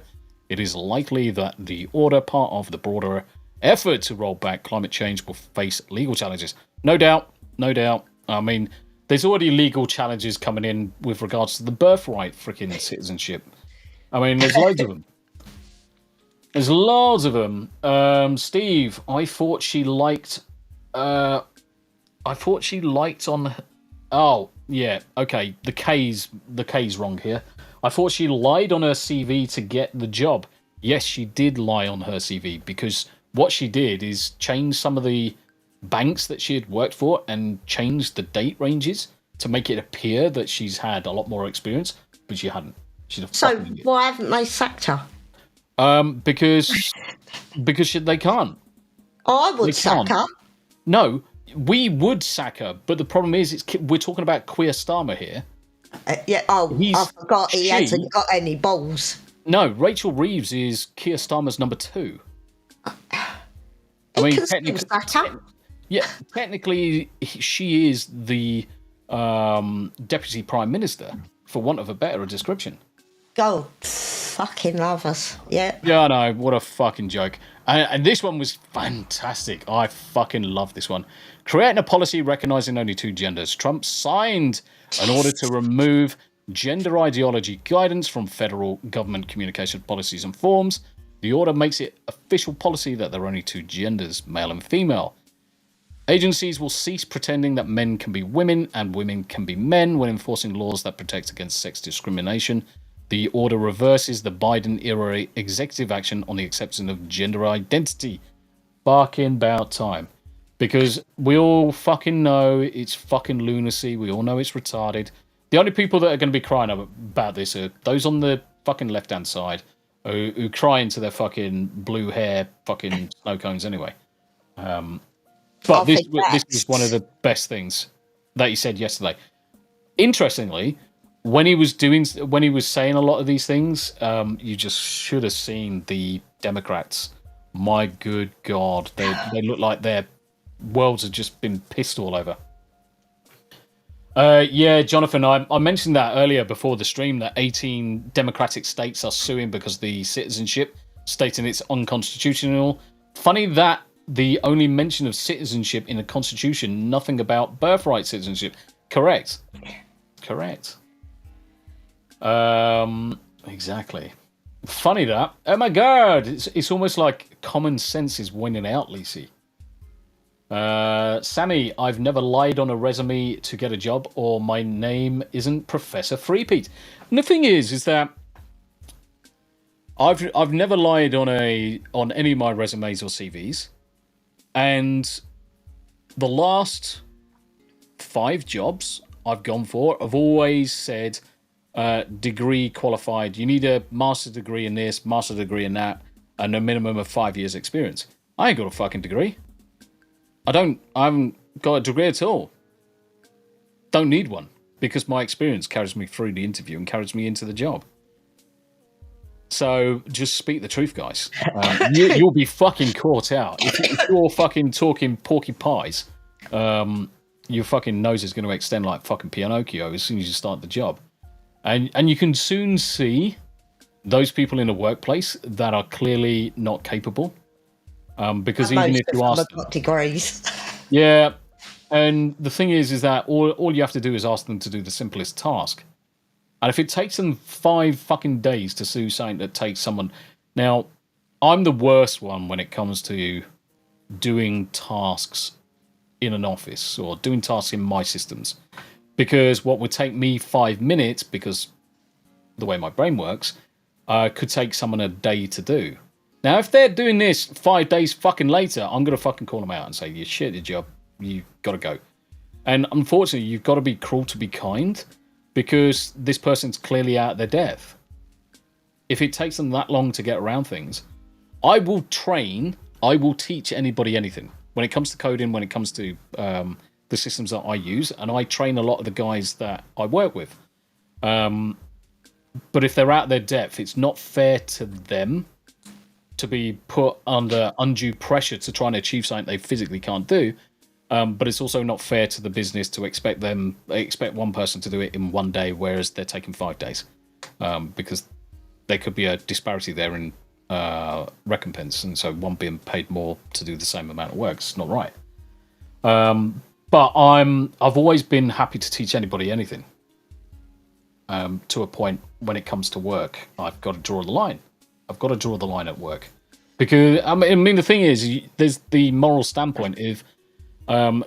It is likely that the order, part of the broader effort to roll back climate change, will face legal challenges. No doubt. I mean, there's already legal challenges coming in with regards to the birthright freaking citizenship. I mean, there's loads of them. There's loads of them. Steve, I thought she liked on... Oh, yeah, okay. The K's wrong here. I thought she lied on her CV to get the job. Yes, she did lie on her CV, because what she did is change some of the banks that she had worked for and change the date ranges to make it appear that she's had a lot more experience, but she hadn't. She's a fucking idiot. Why haven't they sacked her? Because they can't. I would sack her. No, we would sack her, but the problem is we're talking about queer Starmer here. I forgot he hasn't got any balls. No, Rachel Reeves is Keir Starmer's number 2. I mean, technically, she is the Deputy Prime Minister, for want of a better description. God, fucking love us. Yeah. Yeah, I know. What a fucking joke. And this one was fantastic. I fucking love this one. Creating a policy recognizing only 2 genders. Trump signed an order to remove gender ideology guidance from federal government communication policies and forms. The order makes it official policy that there are only 2 genders, male and female. Agencies will cease pretending that men can be women and women can be men when enforcing laws that protect against sex discrimination. The order reverses the Biden-era executive action on the acceptance of gender identity. Fucking about time. Because we all fucking know it's fucking lunacy. We all know it's retarded. The only people that are going to be crying about this are those on the fucking left-hand side who cry into their fucking blue hair fucking snow cones anyway. But this was one of the best things that he said yesterday. Interestingly, when he was saying a lot of these things, you just should have seen the Democrats. My good God, they look like their worlds have just been pissed all over. Yeah, Jonathan, I mentioned that earlier before the stream that 18 Democratic states are suing because the citizenship, stating it's unconstitutional. Funny that the only mention of citizenship in the Constitution, nothing about birthright citizenship. Correct. Exactly. Funny that. Oh my God, it's almost like common sense is winning out, Lacey. Sammy, I've never lied on a resume to get a job, or my name isn't Professor Freepeat. And the thing is that I've never lied on any of my resumes or CVs, and the last 5 jobs I've gone for, I've always said degree qualified. You need a master's degree in this, master's degree in that, and a minimum of 5 years experience. I ain't got a fucking degree. I haven't got a degree at all. Don't need one, because my experience carries me through the interview and carries me into the job. So just speak the truth, guys. You'll be fucking caught out. If you're fucking talking porky pies, your fucking nose is going to extend like fucking Pinocchio as soon as you start the job. And you can soon see those people in the workplace that are clearly not capable. Because even if you ask them, degrees. Yeah, and the thing is that all you have to do is ask them to do the simplest task. And if it takes them 5 fucking days to do something that takes someone... Now, I'm the worst one when it comes to doing tasks in an office or doing tasks in my systems. Because what would take me 5 minutes, because the way my brain works, could take someone a day to do. Now, if they're doing this 5 days fucking later, I'm going to fucking call them out and say, you shit your job, you got to go. And unfortunately, you've got to be cruel to be kind, because this person's clearly out of their depth. If it takes them that long to get around things, I will teach anybody anything. When it comes to coding, when it comes to the systems that I use, and I train a lot of the guys that I work with. But if they're out of their depth, it's not fair to them to be put under undue pressure to try and achieve something they physically can't do. But it's also not fair to the business to expect one person to do it in 1 day, whereas they're taking 5 days, because there could be a disparity there in recompense, and so one being paid more to do the same amount of work. It's not right. But I've always been happy to teach anybody anything. To a point when it comes to work, I've got to draw the line. I've got to draw the line at work, because I mean the thing is, there's the moral standpoint of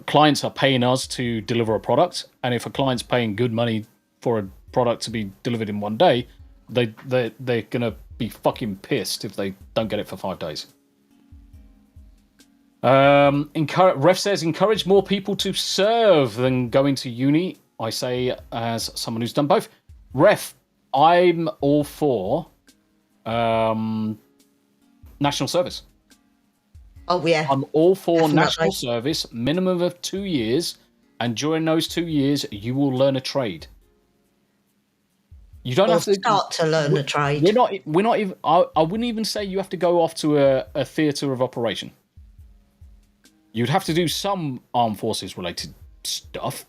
clients are paying us to deliver a product, and if a client's paying good money for a product to be delivered in 1 day, they're gonna be fucking pissed if they don't get it for 5 days. Ref says encourage more people to serve than going to uni. I say as someone who's done both. Ref, I'm all for national service. Oh yeah, I'm all for definitely. National service, minimum of 2 years, and during those 2 years, you will learn a trade. You don't have to start to learn a trade. We're not even. I wouldn't even say you have to go off to a theatre of operation. You'd have to do some armed forces related stuff,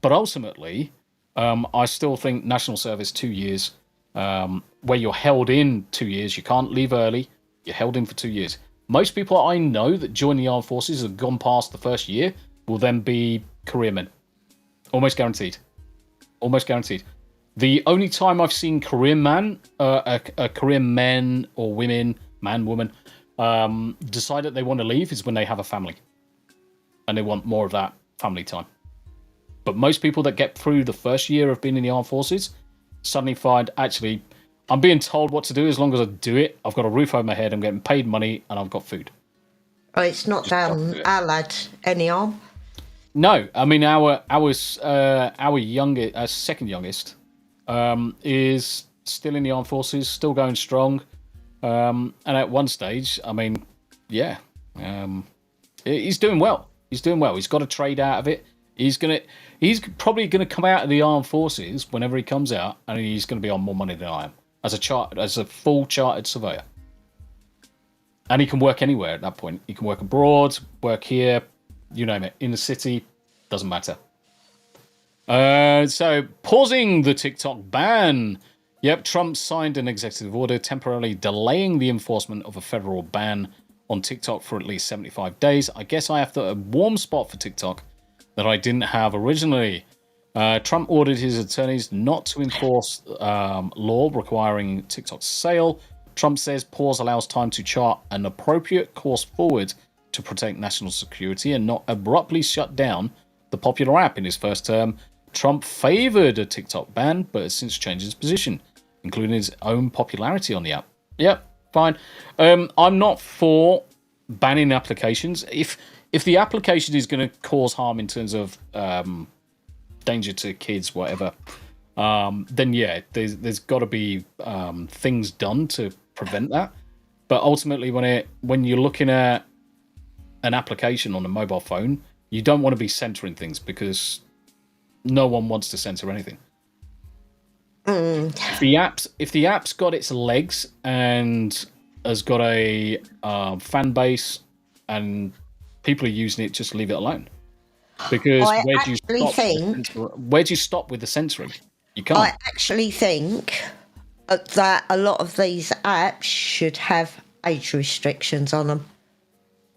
but ultimately, I still think national service 2 years, where you're held in 2 years. You can't leave early. You're held in for 2 years. Most people I know that join the armed forces have gone past the first year will then be careermen. Almost guaranteed. Almost guaranteed. The only time I've seen career men or women, man, woman, decide that they want to leave is when they have a family. And they want more of that family time. But most people that get through the first year of being in the armed forces suddenly find, actually, I'm being told what to do as long as I do it. I've got a roof over my head, I'm getting paid money, and I've got food. Oh, it's not down our lad any arm. No, I mean our youngest, second youngest, is still in the armed forces, still going strong, and at one stage, I mean, yeah, he's doing well. He's doing well. He's got a trade out of it. He's probably gonna come out of the armed forces whenever he comes out, and he's gonna be on more money than I am as a full chartered surveyor. And he can work anywhere at that point. He can work abroad, work here, you name it, in the city, doesn't matter. So, pausing the TikTok ban. Yep, Trump signed an executive order temporarily delaying the enforcement of a federal ban on TikTok for at least 75 days. I guess I have a warm spot for TikTok that I didn't have originally. Trump ordered his attorneys not to enforce law requiring TikTok's sale. Trump says pause allows time to chart an appropriate course forward to protect national security and not abruptly shut down the popular app. In his first term, Trump favored a TikTok ban, but has since changed his position, including his own popularity on the app. Yep, fine. I'm not for banning applications. If the application is going to cause harm in terms of danger to kids, whatever, then yeah, there's got to be things done to prevent that. But ultimately, when you're looking at an application on a mobile phone, you don't want to be censoring things because no one wants to censor anything. If the app's got its legs and has got a fan base and people are using it, just leave it alone. Because where do you stop with the censoring? You can't. I actually think that a lot of these apps should have age restrictions on them.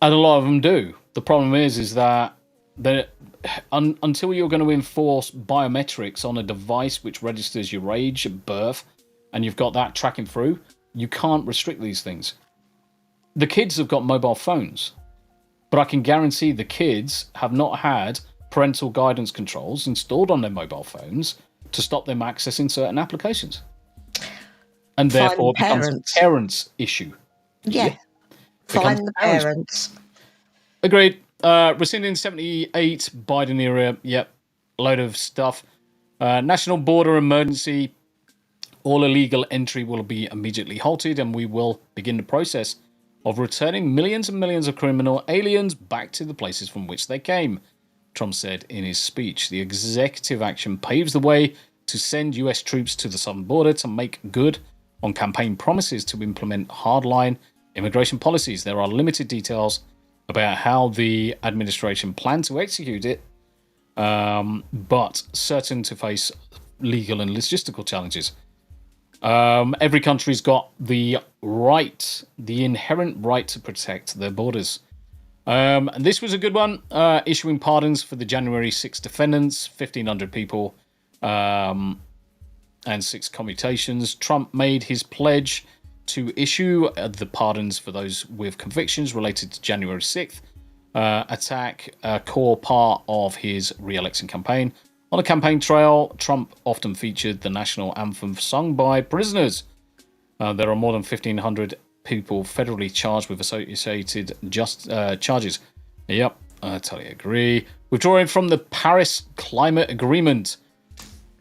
And a lot of them do. The problem is that until you're going to enforce biometrics on a device which registers your age at birth, and you've got that tracking through, you can't restrict these things. The kids have got mobile phones, but I can guarantee the kids have not had parental guidance controls installed on their mobile phones to stop them accessing certain applications. And therefore it becomes a parents' issue. Yeah. Find the parents. Agreed. Rescinding 78, Biden era. Yep. Load of stuff. National border emergency. All illegal entry will be immediately halted, and we will begin the process of returning millions and millions of criminal aliens back to the places from which they came, Trump said in his speech. The executive action paves the way to send US troops to the southern border to make good on campaign promises to implement hardline immigration policies. There are limited details about how the administration plans to execute it, but certain to face legal and logistical challenges. Every country's got the inherent right to protect their borders. And this was a good one, issuing pardons for the January 6 defendants, 1,500 people, and 6 commutations. Trump made his pledge to issue the pardons for those with convictions related to January 6th attack, a core part of his re-election campaign. On a campaign trail, Trump often featured the national anthem sung by prisoners. There are more than 1,500 people federally charged with associated charges. Yep, I totally agree. Withdrawing from the Paris Climate Agreement.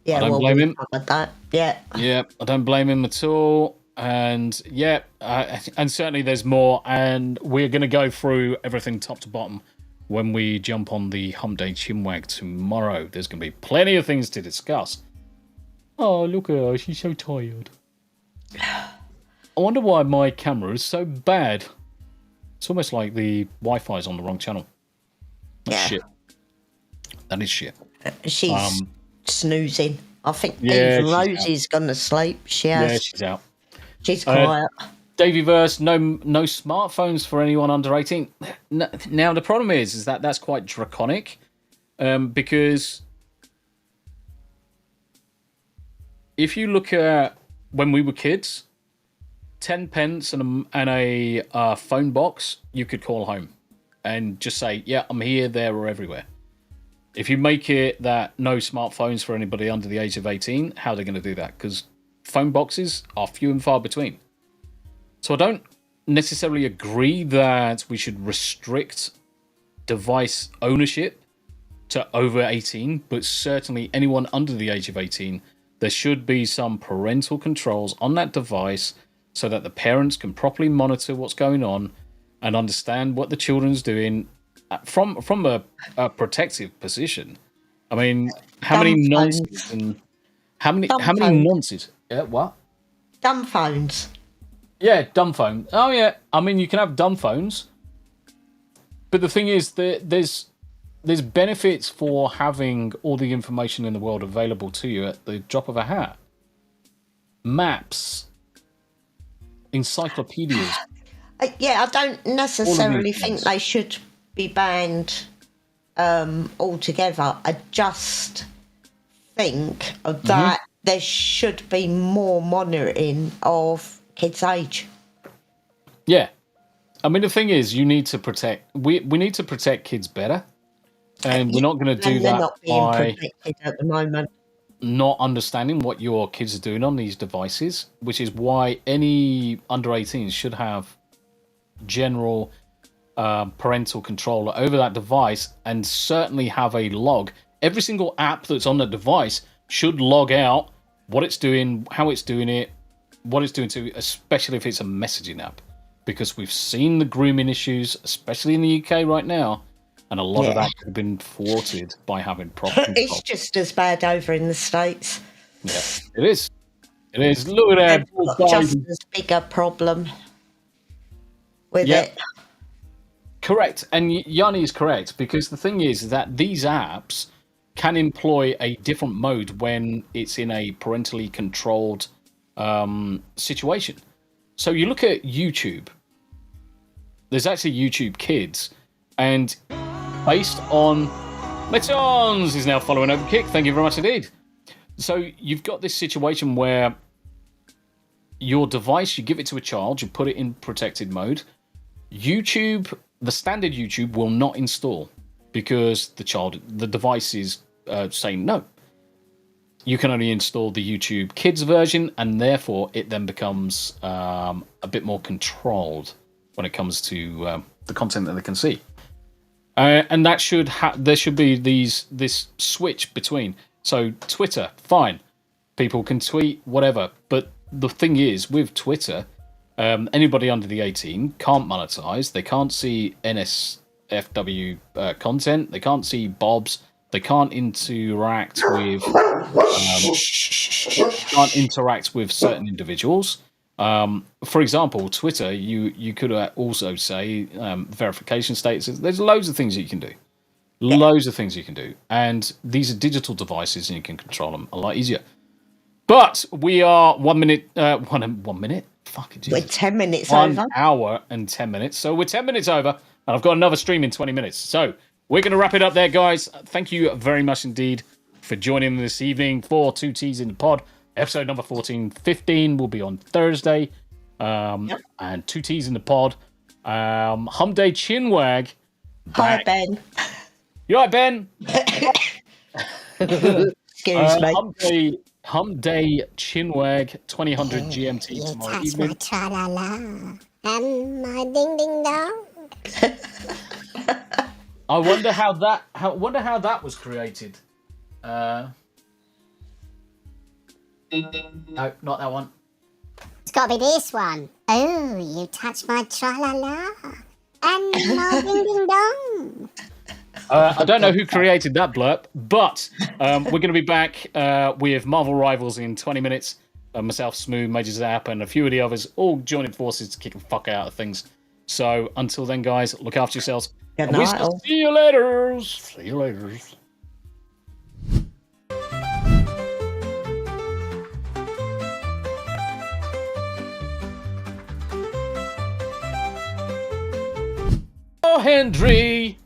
Yeah, I don't blame him. That. Yeah. Yeah, I don't blame him at all. And yeah, and certainly there's more. And we're going to go through everything top to bottom when we jump on the Hump Day Chinwag tomorrow. There's going to be plenty of things to discuss. Oh, look at her. She's so tired. I wonder why my camera is so bad. It's almost like the Wi-Fi is on the wrong channel. That's shit. That is shit. She's snoozing. I think Yeah, even she's Rosie's gone to sleep. She has. Yeah, she's out. She's quiet. Davey Verse, no smartphones for anyone under 18. Now, the problem is that that's quite draconic because if you look at when we were kids, 10 pence and a phone box, you could call home and just say, yeah, I'm here, there, or everywhere. If you make it that no smartphones for anybody under the age of 18, how are they going to do that? Because phone boxes are few and far between. So I don't necessarily agree that we should restrict device ownership to over 18, but certainly anyone under the age of 18, there should be some parental controls on that device so that the parents can properly monitor what's going on and understand what the children's doing from a protective position. I mean, how many nonsense and how many nonsense? Yeah, what? Dumb phones. Yeah, dumb phone. Oh yeah, I mean you can have dumb phones, but the thing is that there's benefits for having all the information in the world available to you at the drop of a hat. Maps, encyclopedias. Yeah, I don't necessarily think they should be banned altogether. I just think that there should be more monitoring of kids' age. Yeah. I mean, the thing is, you need to protect... We need to protect kids better. And we're not going to do that not being protected at the moment. Not understanding what your kids are doing on these devices, which is why any under 18s should have general parental control over that device and certainly have a log. Every single app that's on the device should log out what it's doing, how it's doing it, what it's doing to, especially if it's a messaging app. Because we've seen the grooming issues, especially in the UK right now, and a lot of that could have been thwarted by having proper control. It's just as bad over in the States. Yeah, it is. It is. Look at that. Just as big a problem with it. Correct. And Yanni is correct, because the thing is that these apps can employ a different mode when it's in a parentally controlled situation. So you look at YouTube. There's actually YouTube Kids, and based on Metons is now following over kick. Thank you very much indeed. So you've got this situation where your device, you give it to a child, you put it in protected mode. YouTube, the standard YouTube will not install because the device is saying no. You can only install the YouTube Kids version, and therefore it then becomes a bit more controlled when it comes to the content that they can see. And that there should be this switch between. So Twitter, fine, people can tweet whatever, but the thing is with Twitter, anybody under the 18 can't monetize. They can't see NSFW content. They can't see Bobs. They can't interact with certain individuals. For example, Twitter, you could also say verification status. There's loads of things that you can do. Loads of things you can do. And these are digital devices and you can control them a lot easier. But we are 1 minute. 1 minute? Fucking Jesus. We're 10 minutes 1 over. 1 hour and 10 minutes. So we're 10 minutes over. And I've got another stream in 20 minutes. So we're going to wrap it up there, guys. Thank you very much indeed for joining me this evening for 2 T's in the Pod. Episode number 15 will be on Thursday. And 2 T's in the Pod. Hum Day Chinwag. Hi, Ben. You all right, Ben? Excuse me. Hum Day Chinwag 2000 GMT tomorrow That's evening. my tra-la-la and my ding-ding-dong. I wonder how that was created. No, not that one. It's got to be this one. Oh, you touch my tra-la-la and my ding-ding-dong. I don't know who created that blurb, but we're going to be back with Marvel Rivals in 20 minutes. Myself, Smooth, Major Zap, and a few of the others all joining forces to kick the fuck out of things. So until then, guys, look after yourselves. Good night. See you later. See you later. Oh, Henry.